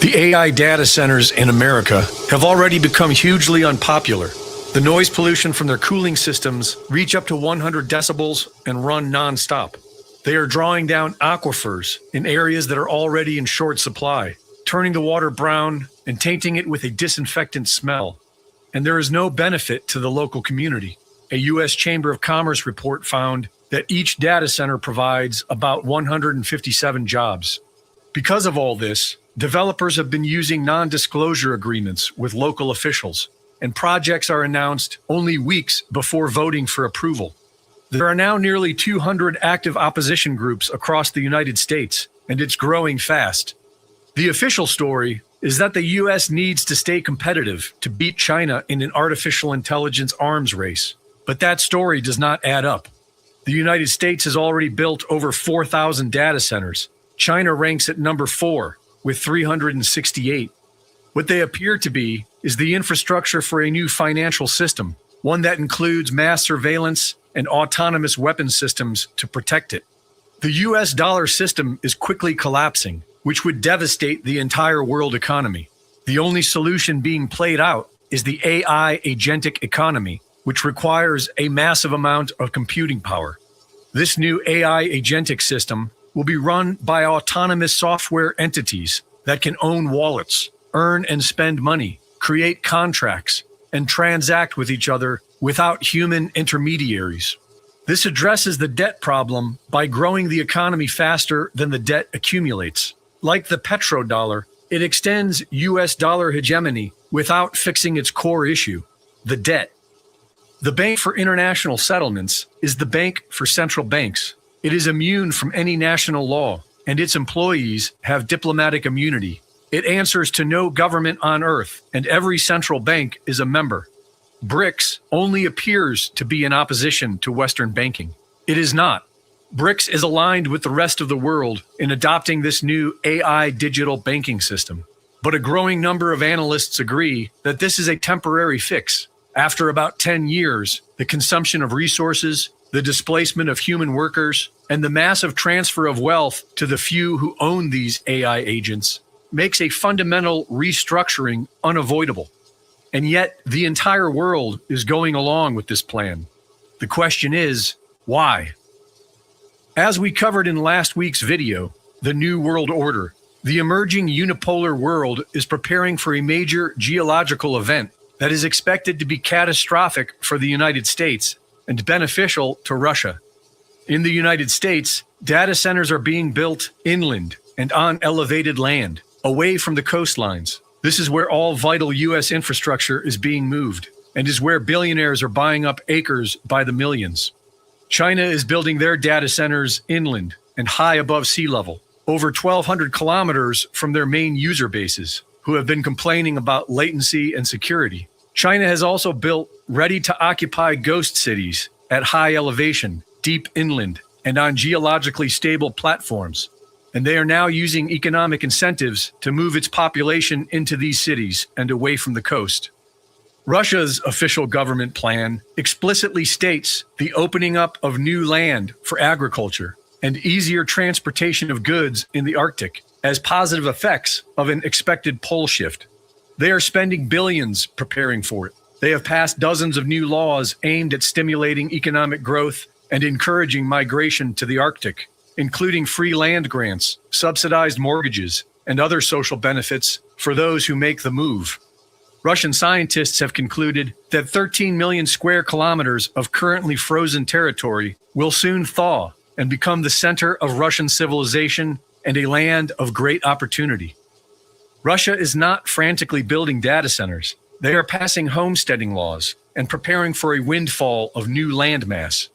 The AI data centers in America have already become hugely unpopular. The noise pollution from their cooling systems reach up to 100 decibels and run nonstop. They are drawing down aquifers in areas that are already in short supply, turning the water brown and tainting it with a disinfectant smell. And there is no benefit to the local community. A U.S. Chamber of Commerce report found that each data center provides about 157 jobs. Because of all this, developers have been using non-disclosure agreements with local officials, and projects are announced only weeks before voting for approval. There are now nearly 200 active opposition groups across the United States, and it's growing fast. The official story is that the U.S. needs to stay competitive to beat China in an artificial intelligence arms race. But that story does not add up. The United States has already built over 4,000 data centers. China ranks at number 4 with 368. What they appear to be is the infrastructure for a new financial system, one that includes mass surveillance and autonomous weapon systems to protect it. The US dollar system is quickly collapsing, which would devastate the entire world economy. The only solution being played out is the AI agentic economy, which requires a massive amount of computing power. This new AI agentic system will be run by autonomous software entities that can own wallets, earn and spend money, create contracts, and transact with each other without human intermediaries. This addresses the debt problem by growing the economy faster than the debt accumulates. Like the petrodollar, it extends US dollar hegemony without fixing its core issue, the debt. The Bank for International Settlements is the bank for central banks. It is immune from any national law, and its employees have diplomatic immunity. It answers to no government on earth, and every central bank is a member. BRICS only appears to be in opposition to Western banking. It is not. BRICS is aligned with the rest of the world in adopting this new AI digital banking system. But a growing number of analysts agree that this is a temporary fix. After about 10 years, the consumption of resources, the displacement of human workers, and the massive transfer of wealth to the few who own these AI agents makes a fundamental restructuring unavoidable. And yet, the entire world is going along with this plan. The question is, why? As we covered in last week's video, the New World Order, the emerging unipolar world is preparing for a major geological event that is expected to be catastrophic for the United States and beneficial to Russia. In the United States, data centers are being built inland and on elevated land, away from the coastlines. This is where all vital U.S. infrastructure is being moved, and is where billionaires are buying up acres by the millions. China is building their data centers inland and high above sea level, over 1,200 kilometers from their main user bases, who have been complaining about latency and security. China has also built ready-to-occupy ghost cities at high elevation, deep inland, and on geologically stable platforms. And they are now using economic incentives to move its population into these cities and away from the coast. Russia's official government plan explicitly states the opening up of new land for agriculture and easier transportation of goods in the Arctic as positive effects of an expected pole shift. They are spending billions preparing for it. They have passed dozens of new laws aimed at stimulating economic growth and encouraging migration to the Arctic, including free land grants, subsidized mortgages, and other social benefits for those who make the move. Russian scientists have concluded that 13 million square kilometers of currently frozen territory will soon thaw and become the center of Russian civilization and a land of great opportunity. Russia is not frantically building data centers. They are passing homesteading laws and preparing for a windfall of new landmass.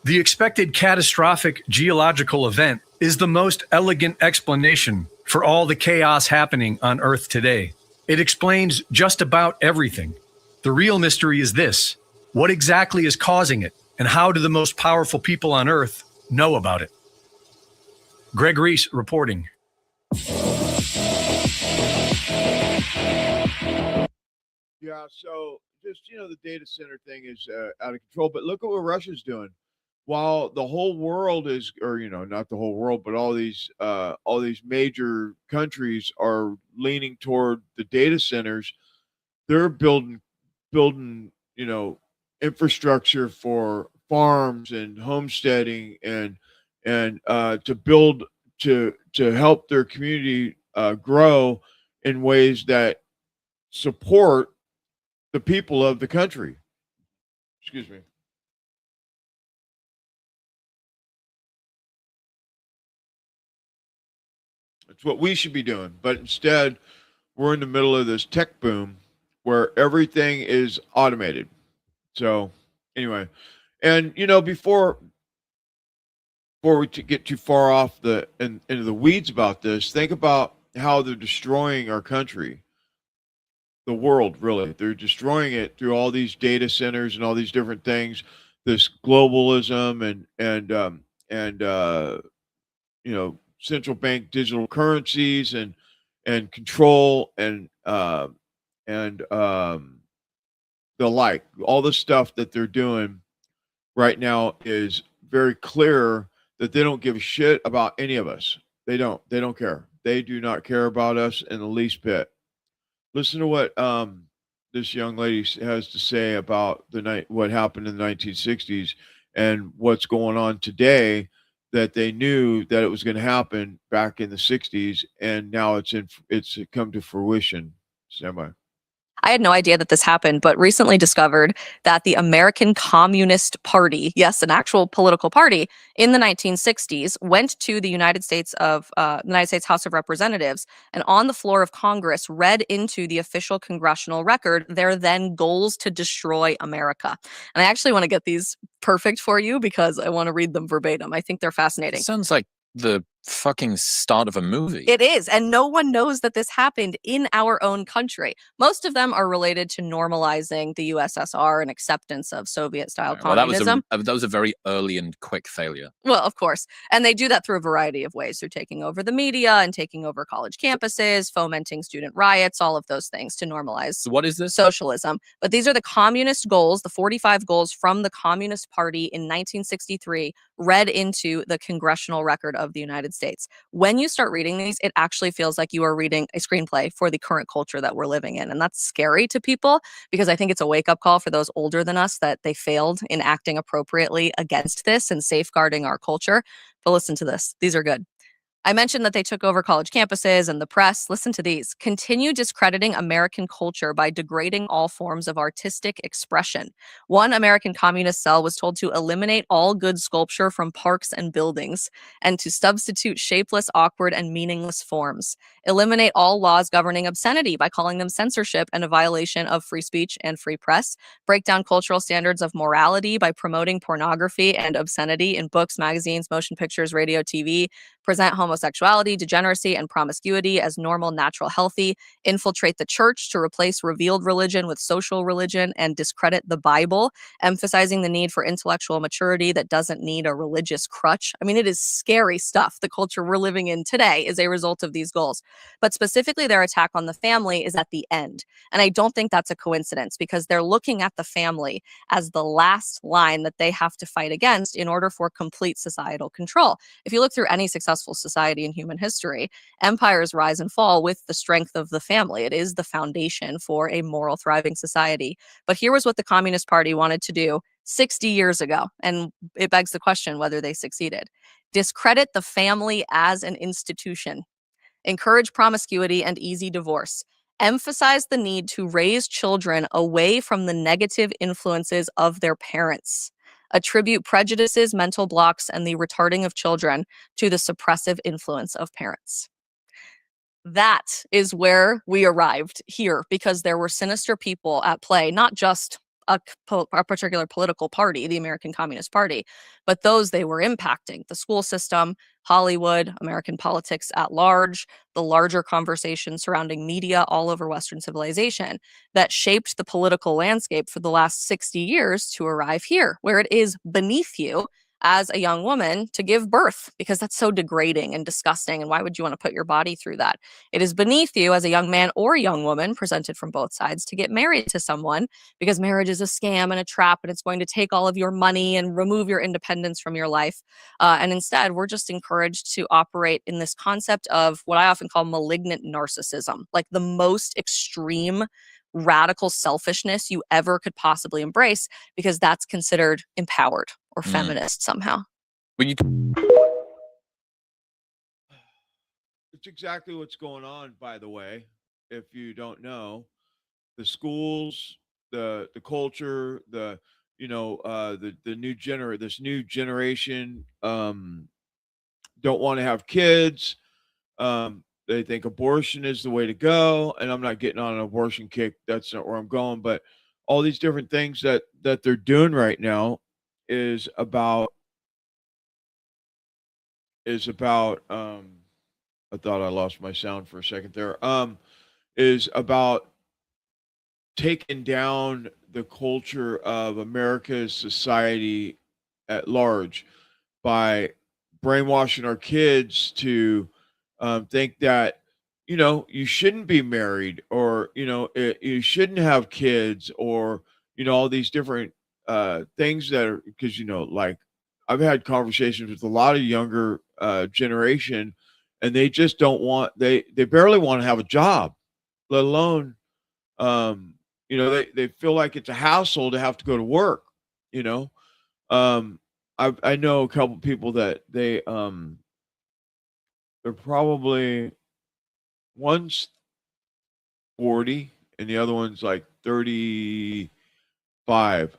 The expected catastrophic geological event is the most elegant explanation for all the chaos happening on Earth today. It explains just about everything. The real mystery is this: what exactly is causing it, and how do the most powerful people on Earth know about it? Greg Reese reporting. Yeah, so just, the data center thing is out of control, but look at what Russia's doing. While the whole world is, or, not the whole world, but all these major countries are leaning toward the data centers, they're building, infrastructure for farms and homesteading and to build, to help their community grow in ways that support the people of the country. Excuse me. It's what we should be doing. But instead, we're in the middle of this tech boom where everything is automated. So anyway, and before we get too far off into the weeds about this, think about how they're destroying our country. The world, really. They're destroying it through all these data centers and all these different things, this globalism and central bank digital currencies and control and the like. All the stuff that they're doing right now is very clear that they don't give a shit about any of us. They don't care. They do not care about us in the least bit. Listen to what this young lady has to say about what happened in the 1960s and what's going on today, that they knew that it was going to happen back in the 60s, and now it's come to fruition. Stand by. I had no idea that this happened, but recently discovered that the American Communist Party, yes, an actual political party in the 1960s, went to the United States House of Representatives, and on the floor of Congress read into the official congressional record their then goals to destroy America. And I actually want to get these perfect for you because I want to read them verbatim. I think they're fascinating. Sounds like the fucking start of a movie. It is, and no one knows that this happened in our own country. Most of them are related to normalizing the USSR and acceptance of Soviet-style communism. That was a very early and quick failure. Well, of course. And they do that through a variety of ways, through taking over the media and taking over college campuses, fomenting student riots, all of those things to normalize So what is this? socialism. But these are the communist goals, the 45 goals from the Communist Party in 1963, read into the congressional record of the United States. When you start reading these, it actually feels like you are reading a screenplay for the current culture that we're living in. And that's scary to people because I think it's a wake-up call for those older than us that they failed in acting appropriately against this and safeguarding our culture. But listen to this. These are good. I mentioned that they took over college campuses and the press. Listen to these. Continue discrediting American culture by degrading all forms of artistic expression. One American communist cell was told to eliminate all good sculpture from parks and buildings and to substitute shapeless, awkward, and meaningless forms. Eliminate all laws governing obscenity by calling them censorship and a violation of free speech and free press. Break down cultural standards of morality by promoting pornography and obscenity in books, magazines, motion pictures, radio, TV. Present homosexuality, degeneracy, and promiscuity as normal, natural, healthy. Infiltrate the church to replace revealed religion with social religion and discredit the Bible, emphasizing the need for intellectual maturity that doesn't need a religious crutch. I mean, it is scary stuff. The culture we're living in today is a result of these goals. But specifically, their attack on the family is at the end. And I don't think that's a coincidence because they're looking at the family as the last line that they have to fight against in order for complete societal control. If you look through any successful society in human history, empires rise and fall with the strength of the family. It is the foundation for a moral, thriving society. But here was what the Communist Party wanted to do 60 years ago, and it begs the question whether they succeeded. Discredit the family as an institution. Encourage promiscuity and easy divorce. Emphasize the need to raise children away from the negative influences of their parents. Attribute prejudices, mental blocks, and the retarding of children to the suppressive influence of parents. That is where we arrived here because there were sinister people at play, not just a particular political party, the American Communist Party, but those they were impacting, the school system, Hollywood, American politics at large, the larger conversation surrounding media all over Western civilization that shaped the political landscape for the last 60 years to arrive here, where it is beneath you as a young woman to give birth because that's so degrading and disgusting. And why would you want to put your body through that? It is beneath you as a young man or young woman presented from both sides to get married to someone because marriage is a scam and a trap and it's going to take all of your money and remove your independence from your life. And instead, we're just encouraged to operate in this concept of what I often call malignant narcissism, like the most extreme radical selfishness you ever could possibly embrace because that's considered empowered or feminist somehow. It's exactly what's going on, by the way. If you don't know, the schools, the culture, the this new generation don't want to have kids. They think abortion is the way to go, and I'm not getting on an abortion kick. That's not where I'm going. But all these different things that they're doing right now is about I thought I lost my sound for a second there. Is about taking down the culture of America's society at large by brainwashing our kids to think that you shouldn't be married or you shouldn't have kids or all these different things that are because like I've had conversations with a lot of younger generation and they just don't want they barely want to have a job, let alone they feel like it's a hassle to have to go to work. I know a couple people that they're probably one's 40 and the other one's like 35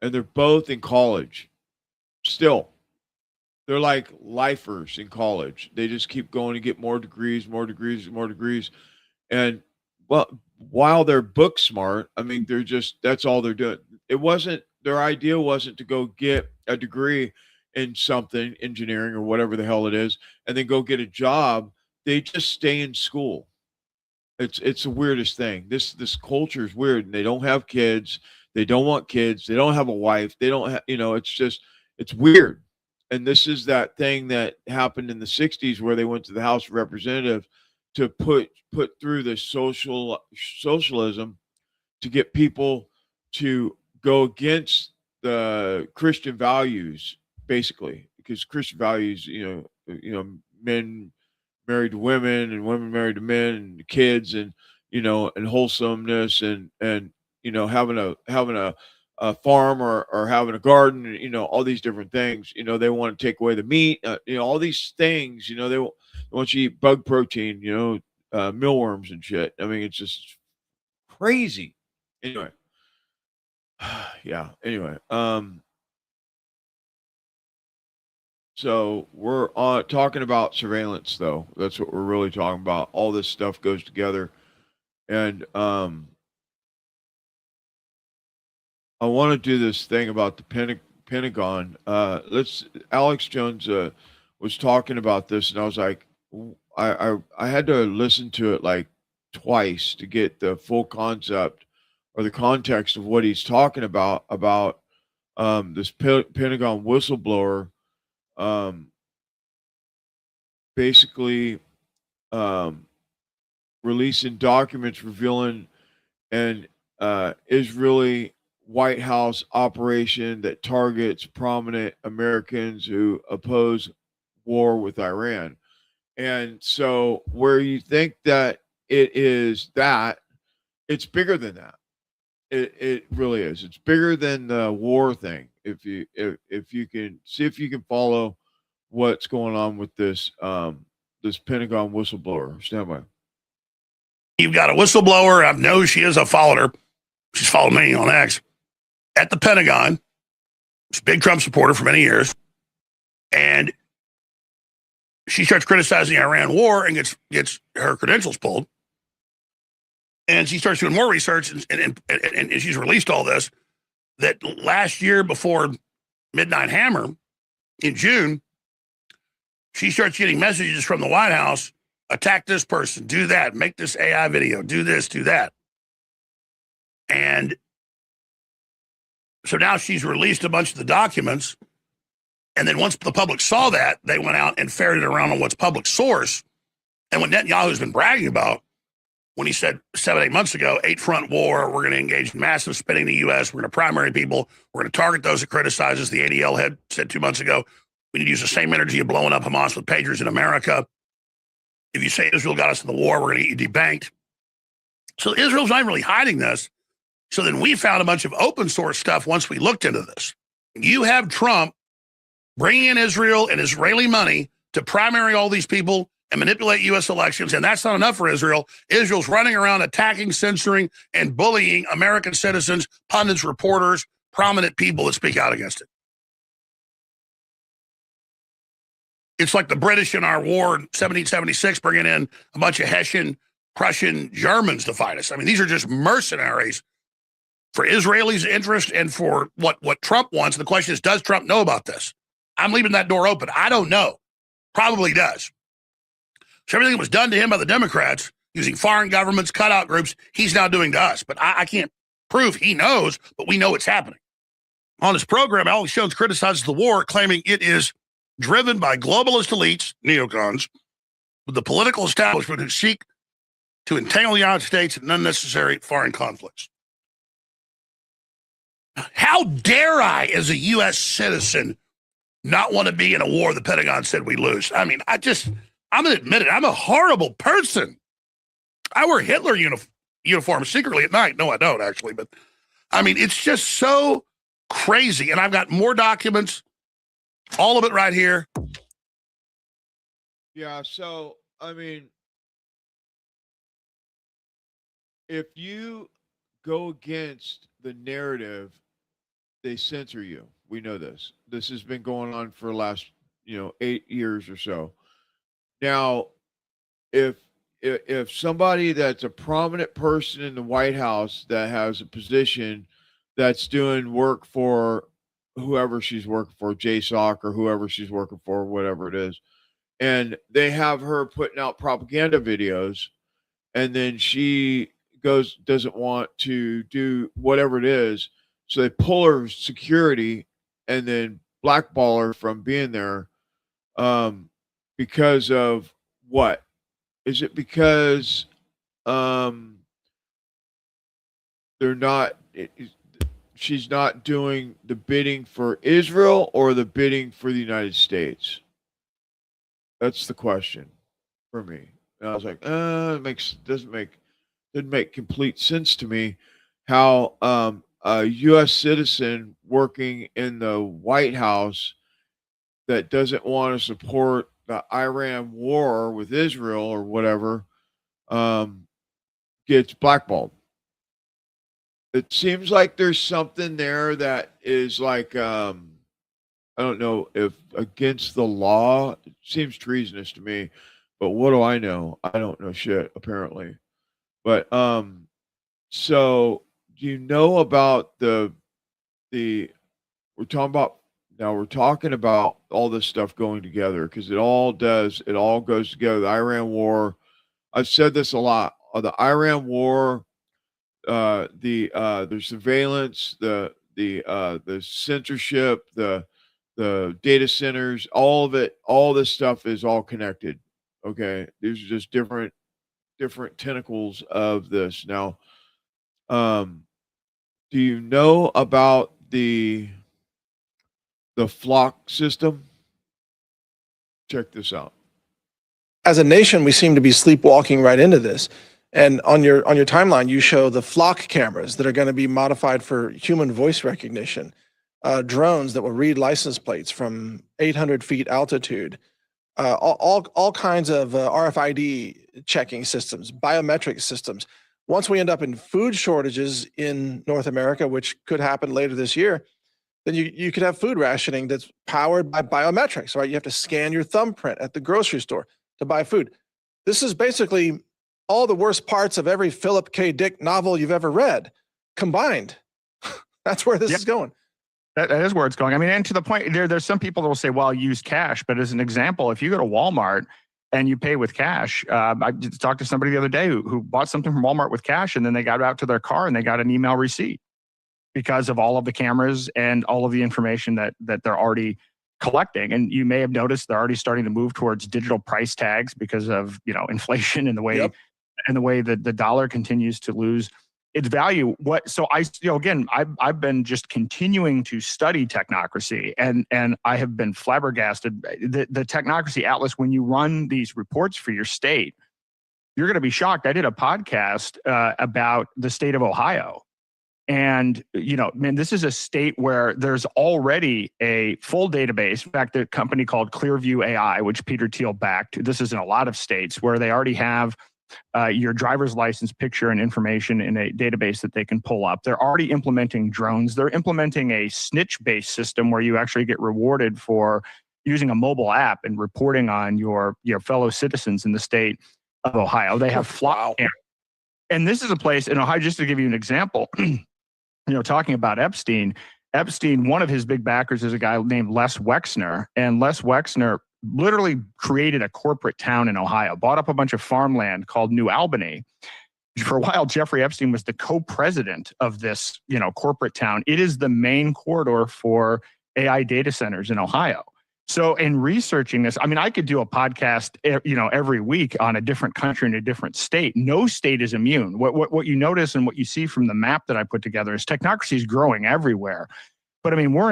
and they're both in college still. They're like lifers in college. They just keep going to get more degrees. And well, while they're book smart, I mean, that's all they're doing. Their idea wasn't to go get a degree in something, engineering or whatever the hell it is, and then go get a job. They just stay in school. It's the weirdest thing. This culture is weird. They don't have kids. They don't want kids. They don't have a wife. They don't have, it's weird. And this is that thing that happened in the 60s where they went to the House of Representatives to put through this socialism to get people to go against the Christian values, basically, because Christian values, men married to women and women married to men and kids and and wholesomeness and having a farm or having a garden and all these different things. They want to take away the meat, all these things. They want you to eat bug protein, mealworms and shit. I mean, it's just crazy. Anyway, yeah. Anyway, so we're talking about surveillance, though. That's what we're really talking about. All this stuff goes together, and I want to do this thing about the Pentagon. Alex Jones was talking about this, and I was like, I had to listen to it like twice to get the full concept or the context of what he's talking about this Pentagon whistleblower. Basically releasing documents revealing an Israeli White House operation that targets prominent Americans who oppose war with Iran. And so where you think that it is that, it's bigger than that. It really is. It's bigger than the war thing. If you can see if you can follow what's going on with this this Pentagon whistleblower. Stand by. You've got a whistleblower. I know she is. I followed her. She's followed me on X at the Pentagon. She's a big Trump supporter for many years, and she starts criticizing the Iran war and gets her credentials pulled. And she starts doing more research, and she's released all this. That last year before Midnight Hammer in June, she starts getting messages from the White House: attack this person, do that, make this AI video, do this, do that. And so now she's released a bunch of the documents. And then once the public saw that, they went out and ferreted around on what's public source. And what Netanyahu's been bragging about, when he said 7-8 months ago, 8-front war, we're going to engage in massive spending in the U.S., we're going to primary people, we're going to target those that criticize us. The ADL had said 2 months ago, we need to use the same energy of blowing up Hamas with pagers in America. If you say Israel got us in the war, we're going to get you debanked. So Israel's not really hiding this. So then we found a bunch of open source stuff once we looked into this. You have Trump bringing in Israel and Israeli money to primary all these people and manipulate U.S. elections, and that's not enough for Israel. Israel's running around attacking, censoring, and bullying American citizens, pundits, reporters, prominent people that speak out against it. It's like the British in our war in 1776 bringing in a bunch of Hessian, Prussian Germans to fight us. I mean, these are just mercenaries for Israelis' interest and for what Trump wants. And the question is, does Trump know about this? I'm leaving that door open. I don't know. Probably does. So everything that was done to him by the Democrats using foreign governments, cutout groups, he's now doing to us. But I can't prove he knows, but we know it's happening. On his program, Alex Jones criticizes the war, claiming it is driven by globalist elites, neocons, with the political establishment who seek to entangle the United States in unnecessary foreign conflicts. How dare I, as a U.S. citizen, not want to be in a war the Pentagon said we lose? I mean, I'm going to admit it. I'm a horrible person. I wear Hitler uniform secretly at night. No, I don't, actually. But, I mean, it's just so crazy. And I've got more documents, all of it right here. Yeah, so, I mean, if you go against the narrative, they censor you. We know this. This has been going on for the last, 8 years or so. Now, if somebody that's a prominent person in the White House that has a position that's doing work for whoever she's working for, JSOC or whoever she's working for, whatever it is, and they have her putting out propaganda videos, and then she doesn't want to do whatever it is, so they pull her security and then blackball her from being there, because of what? Is it because she's not doing the bidding for Israel or the bidding for the United States? That's the question for me. And I was like, doesn't make complete sense to me how a U.S. citizen working in the White House that doesn't want to support the Iran war with Israel or whatever gets blackballed. It seems like there's something there that is like I don't know if against the law. It seems treasonous to me, but what do I know? I don't know shit apparently. But so do you know about the we're talking about all this stuff going together because it all goes together. The Iran war, I've said this a lot. The Iran war, the surveillance, the censorship, the data centers, all of it, all this stuff is all connected. Okay, these are just different tentacles of this. Now, do you know about the flock system? Check this out. As a nation, we seem to be sleepwalking right into this. And on your timeline, you show the flock cameras that are going to be modified for human voice recognition, drones that will read license plates from 800 feet altitude, all kinds of RFID checking systems, biometric systems. Once we end up in food shortages in North America, which could happen later this year, then you could have food rationing that's powered by biometrics, right? You have to scan your thumbprint at the grocery store to buy food. This is basically all the worst parts of every Philip K. Dick novel you've ever read combined. That's where this is going. That is where it's going. I mean, and to the point, there's some people that will say, well, use cash. But as an example, if you go to Walmart and you pay with cash, I talked to somebody the other day who bought something from Walmart with cash, and then they got out to their car and they got an email receipt because of all of the cameras and all of the information that they're already collecting. And you may have noticed they're already starting to move towards digital price tags because of inflation and the way that the dollar continues to lose its value. I've been just continuing to study technocracy, and I have been flabbergasted. The Technocracy Atlas, when you run these reports for your state, you're going to be shocked. I did a podcast about the state of Ohio. And, this is a state where there's already a full database. In fact, a company called Clearview AI, which Peter Thiel backed. This is in a lot of states where they already have your driver's license picture and information in a database that they can pull up. They're already implementing drones. They're implementing a snitch-based system where you actually get rewarded for using a mobile app and reporting on your fellow citizens in the state of Ohio. They have flock cameras. And this is a place in Ohio, just to give you an example, talking about Epstein, one of his big backers is a guy named Les Wexner. And Les Wexner literally created a corporate town in Ohio, bought up a bunch of farmland called New Albany. For a while, Jeffrey Epstein was the co-president of this, corporate town. It is the main corridor for AI data centers in Ohio. So in researching this, I mean, I could do a podcast, every week on a different country in a different state. No state is immune. What you notice and what you see from the map that I put together is technocracy is growing everywhere. But I mean, we're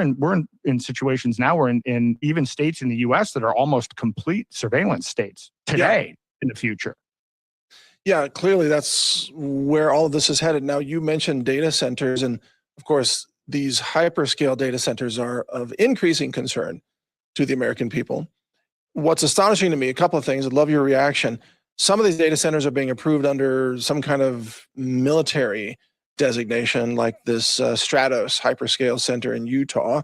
in situations now. We're in even states in the U.S. that are almost complete surveillance states today in the future. Yeah, clearly that's where all of this is headed. Now, you mentioned data centers, and of course, these hyperscale data centers are of increasing concern to the American people. What's astonishing to me, a couple of things, I'd love your reaction. Some of these data centers are being approved under some kind of military designation, like this Stratos hyperscale center in Utah,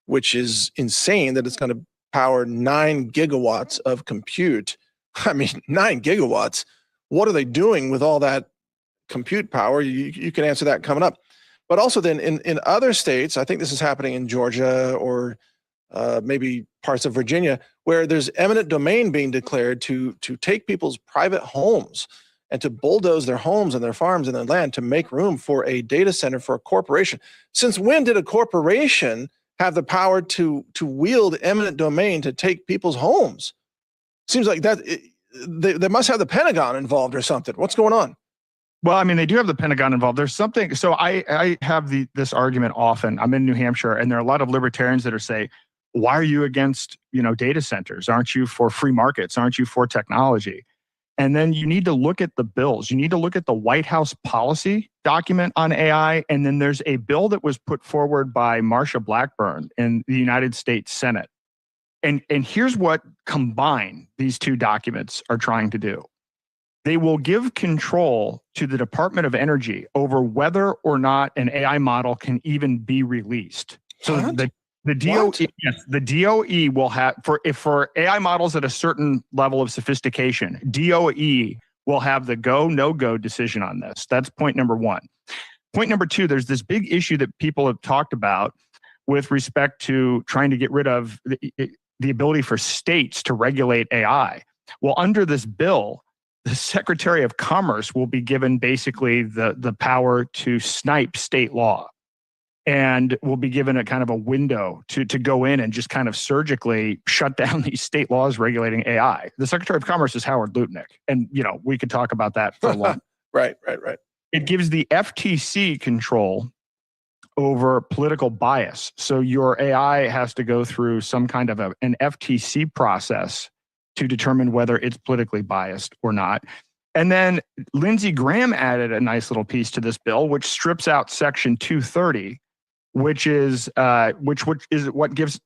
which is insane that it's going to power 9 gigawatts of compute. I mean, 9 gigawatts. What are they doing with all that compute power? You can answer that coming up. But also then in other states, I think this is happening in Georgia or maybe parts of Virginia, where there's eminent domain being declared to take people's private homes and to bulldoze their homes and their farms and their land to make room for a data center for a corporation. Since when did a corporation have the power to wield eminent domain to take people's homes? Seems like that they must have the Pentagon involved or something. What's going on? Well, I mean, they do have the Pentagon involved. There's something. So I have this argument often. I'm in New Hampshire, and there are a lot of libertarians that are saying, why are you against, data centers? Aren't you for free markets? Aren't you for technology? And then you need to look at the bills. You need to look at the White House policy document on AI. And then there's a bill that was put forward by Marsha Blackburn in the United States Senate. And here's what combined these two documents are trying to do. They will give control to the Department of Energy over whether or not an AI model can even be released. So the DOE, yes, the DOE will have for AI models at a certain level of sophistication, DOE will have the go, no go decision on this. That's point number one. Point number two, there's this big issue that people have talked about with respect to trying to get rid of the ability for states to regulate AI. Well, under this bill, the Secretary of Commerce will be given basically the power to snipe state law, and will be given a kind of a window to go in and just kind of surgically shut down these state laws regulating AI. The Secretary of Commerce is Howard Lutnick, and we could talk about that for a long. Right. It gives the FTC control over political bias. So your AI has to go through some kind of an FTC process to determine whether it's politically biased or not. And then Lindsey Graham added a nice little piece to this bill, which strips out Section 230, which is what gives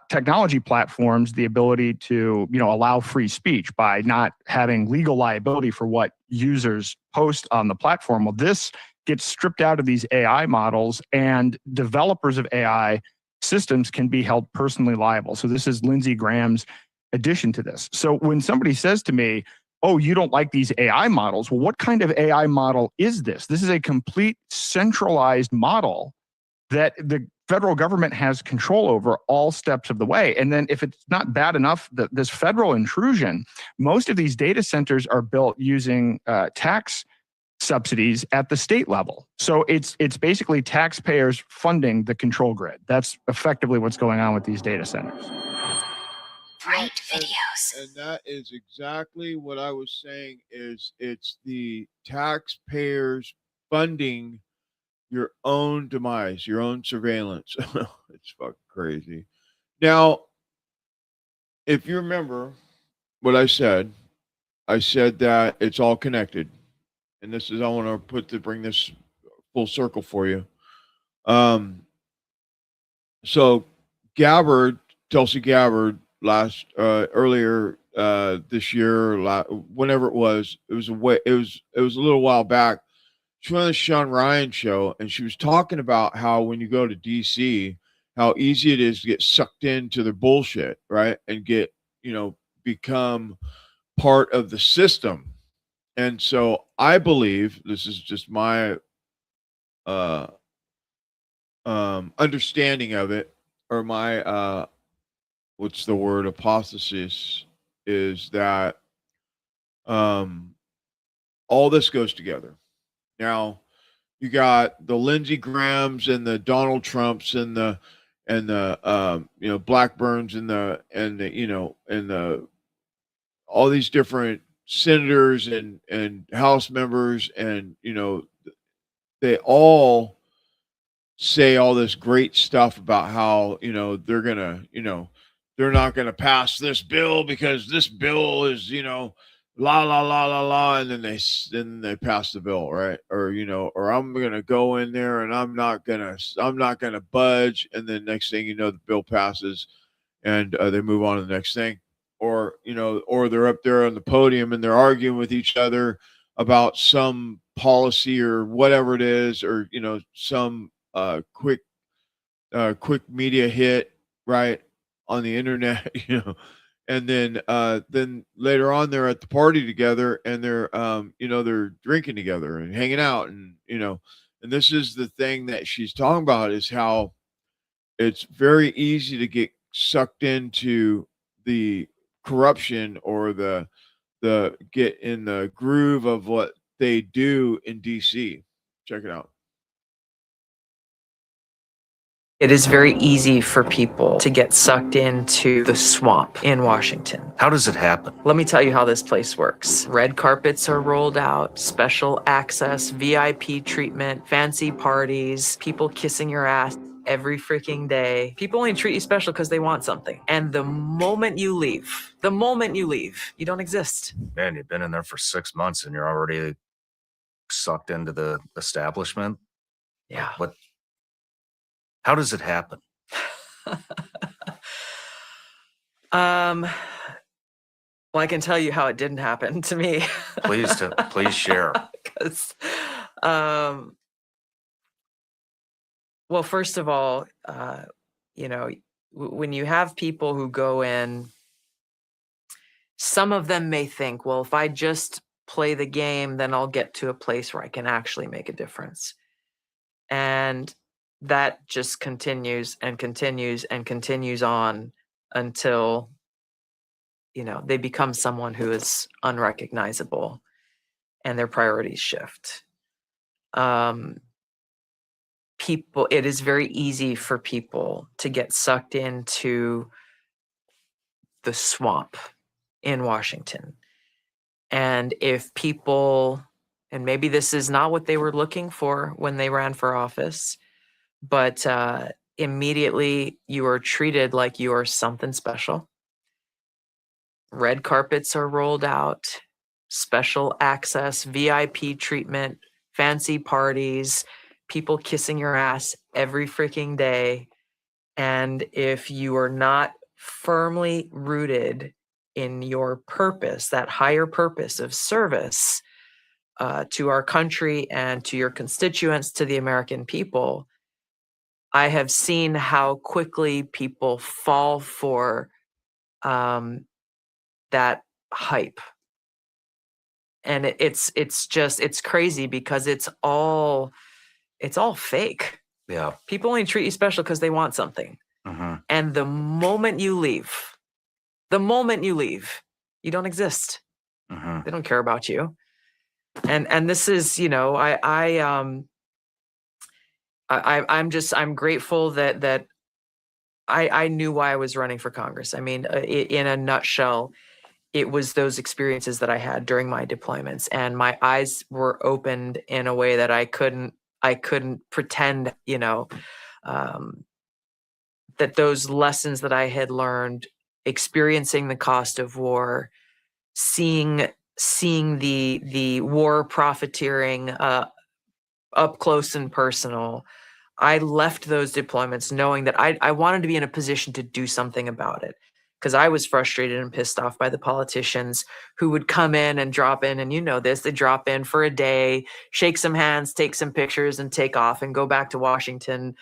technology platforms the ability to allow free speech by not having legal liability for what users post on the platform. Well, this gets stripped out of these AI models, and developers of AI systems can be held personally liable. So this is Lindsey Graham's addition to this. So when somebody says to me, oh, you don't like these AI models, well, what kind of AI model is this? This is a complete centralized model that the federal government has control over all steps of the way. And then if it's not bad enough, this federal intrusion, most of these data centers are built using tax subsidies at the state level. So it's basically taxpayers funding the control grid. That's effectively what's going on with these data centers. Right videos. And that is exactly what I was saying, is it's the taxpayers funding your own demise, your own surveillance. It's fucking crazy. Now, if you remember what I said that it's all connected. And this is, I want to bring this full circle for you. So Tulsi Gabbard, earlier this year, whenever it was a little while back, she went on the Sean Ryan show, and she was talking about how when you go to DC, how easy it is to get sucked into their bullshit, right? And get, become part of the system. And so I believe, this is just my understanding of it, or my what's the word, hypothesis, is that all this goes together. Now, you got the Lindsey Grahams and the Donald Trumps and the Blackburns and the all these different senators and House members, and they all say all this great stuff about how they're not gonna pass this bill because this bill is la la la la la, and then they pass the bill, right? Or or I'm gonna go in there and I'm not gonna budge, and then next thing you know, the bill passes, and they move on to the next thing. Or or they're up there on the podium and they're arguing with each other about some policy or whatever it is, or some quick media hit, right, on the internet, and then later on they're at the party together, and they're they're drinking together and hanging out, and and this is the thing that she's talking about, is how it's very easy to get sucked into the corruption or the get in the groove of what they do in DC. Check it out. It is very easy for people to get sucked into the swamp in Washington. How does it happen? Let me tell you how this place works. Red carpets are rolled out, special access, VIP treatment, fancy parties, people kissing your ass. every freaking day. People only treat you special because they want something. And the moment you leave, you don't exist. Man, you've been in there for 6 months and you're already sucked into the establishment. Yeah. How does it happen? Well, I can tell you how it didn't happen to me. Please share. 'Cause, well, first of all, when you have people who go in, some of them may think, well, if I just play the game, then I'll get to a place where I can actually make a difference. And that just continues and continues and continues on until, they become someone who is unrecognizable and their priorities shift. It is very easy for people to get sucked into the swamp in Washington. And if people, and maybe this is not what they were looking for when they ran for office, but immediately you are treated like you are something special. Red carpets are rolled out, special access, VIP treatment, fancy parties, people kissing your ass every freaking day. And if you are not firmly rooted in your purpose, that higher purpose of service to our country and to your constituents, to the American people, I have seen how quickly people fall for that hype. And it's crazy because it's all fake. Yeah. People only treat you special because they want something. And the moment you leave, you don't exist. They don't care about you. And this is, I'm grateful that I knew why I was running for Congress. I mean, in a nutshell, it was those experiences that I had during my deployments, and my eyes were opened in a way that I couldn't pretend, that those lessons that I had learned, experiencing the cost of war, seeing the war profiteering up close and personal. I left those deployments knowing that I wanted to be in a position to do something about it, because I was frustrated and pissed off by the politicians who would come in and drop in, and they drop in for a day, shake some hands, take some pictures, and take off and go back to Washington,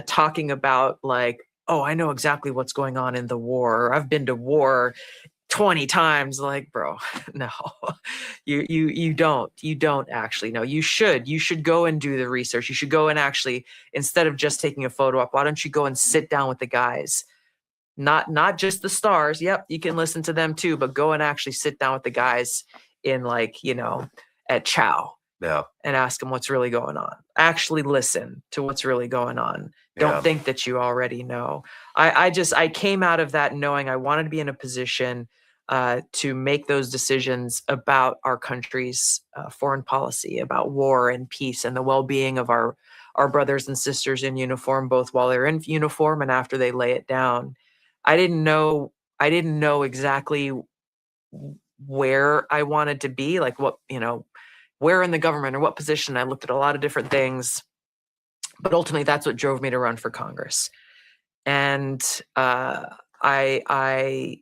talking about like, oh, I know exactly what's going on in the war. Or I've been to war 20 times. Like, bro, no, you don't actually know. You should go and do the research. You should go and actually, instead of just taking a photo up, why don't you go and sit down with the guys? Not just the stars. Yep, you can listen to them too, but go and actually sit down with the guys in at Chow. Yeah. And ask them what's really going on. Actually listen to what's really going on. Don't think that you already know. I came out of that knowing I wanted to be in a position to make those decisions about our country's foreign policy, about war and peace and the well-being of our brothers and sisters in uniform, both while they're in uniform and after they lay it down. I didn't know exactly where I wanted to be, like what, where in the government or what position. I looked at a lot of different things, but ultimately that's what drove me to run for Congress. And I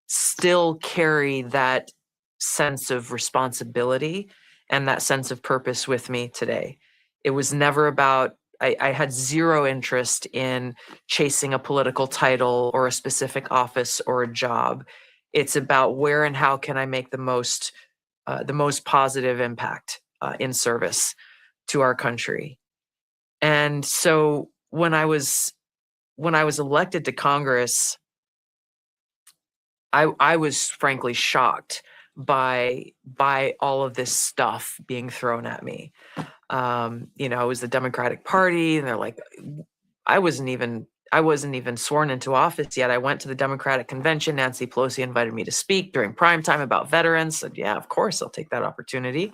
still carry that sense of responsibility and that sense of purpose with me today. It was never about, I had zero interest in chasing a political title or a specific office or a job. It's about where and how can I make the most positive impact in service to our country. And so when I was elected to Congress, I was frankly shocked by all of this stuff being thrown at me. It was the Democratic Party, and they're like, I wasn't even sworn into office yet. I went to the Democratic convention. Nancy Pelosi invited me to speak during prime time about veterans. Said, yeah, of course, I'll take that opportunity.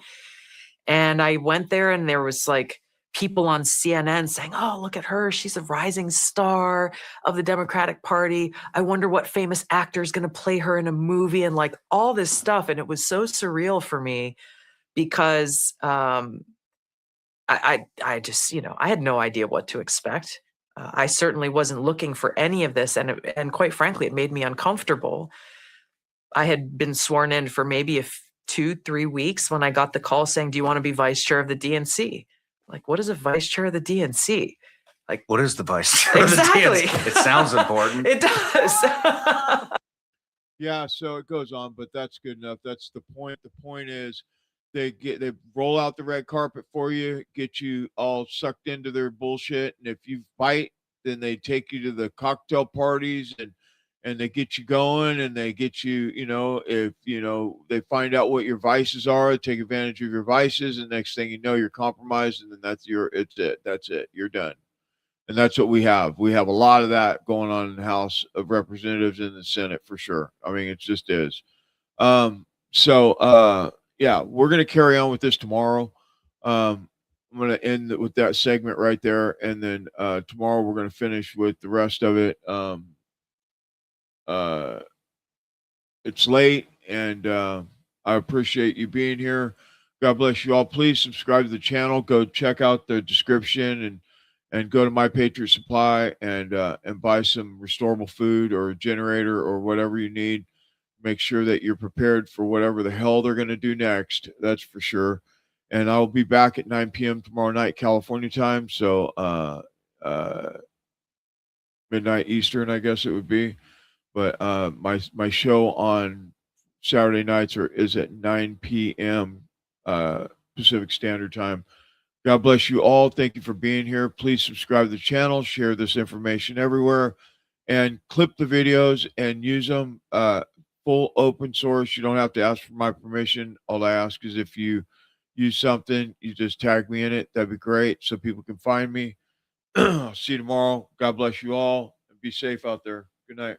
And I went there, and there was like people on CNN saying, "Oh, look at her. She's a rising star of the Democratic Party. I wonder what famous actor is going to play her in a movie," and like all this stuff. And it was so surreal for me because I just, I had no idea what to expect. I certainly wasn't looking for any of this, and quite frankly, it made me uncomfortable. I had been sworn in for maybe 2-3 weeks when I got the call saying, "Do you want to be vice chair of the DNC?" Like, what is a vice chair of the DNC? Like, what is the vice chair exactly. of the DNC? It sounds important. It does. Yeah, so it goes on, but that's good enough. That's the point. The point is they roll out the red carpet for you, get you all sucked into their bullshit, and if you fight, then they take you to the cocktail parties and they get you going, and they get you, if they find out what your vices are, they take advantage of your vices, and next thing you know, you're compromised, and then that's it. You're done. And that's what we have. We have a lot of that going on in the House of Representatives and the Senate for sure. I mean, it just is. Yeah, we're going to carry on with this tomorrow. I'm going to end with that segment right there. And then tomorrow we're going to finish with the rest of it. It's late, and I appreciate you being here. God bless you all. Please subscribe to the channel. Go check out the description and go to My Patriot Supply and buy some restorable food or a generator or whatever you need. Make sure that you're prepared for whatever the hell they're going to do next. That's for sure. And I'll be back at 9 p.m. tomorrow night, California time. So midnight Eastern, I guess it would be. But my show on Saturday nights is at 9 p.m. Pacific Standard Time. God bless you all. Thank you for being here. Please subscribe to the channel, share this information everywhere, and clip the videos and use them. Full open source. You don't have to ask for my permission. All I ask is if you use something, you just tag me in it. That'd be great so people can find me. I'll see you tomorrow. God bless you all, and be safe out there. Good night.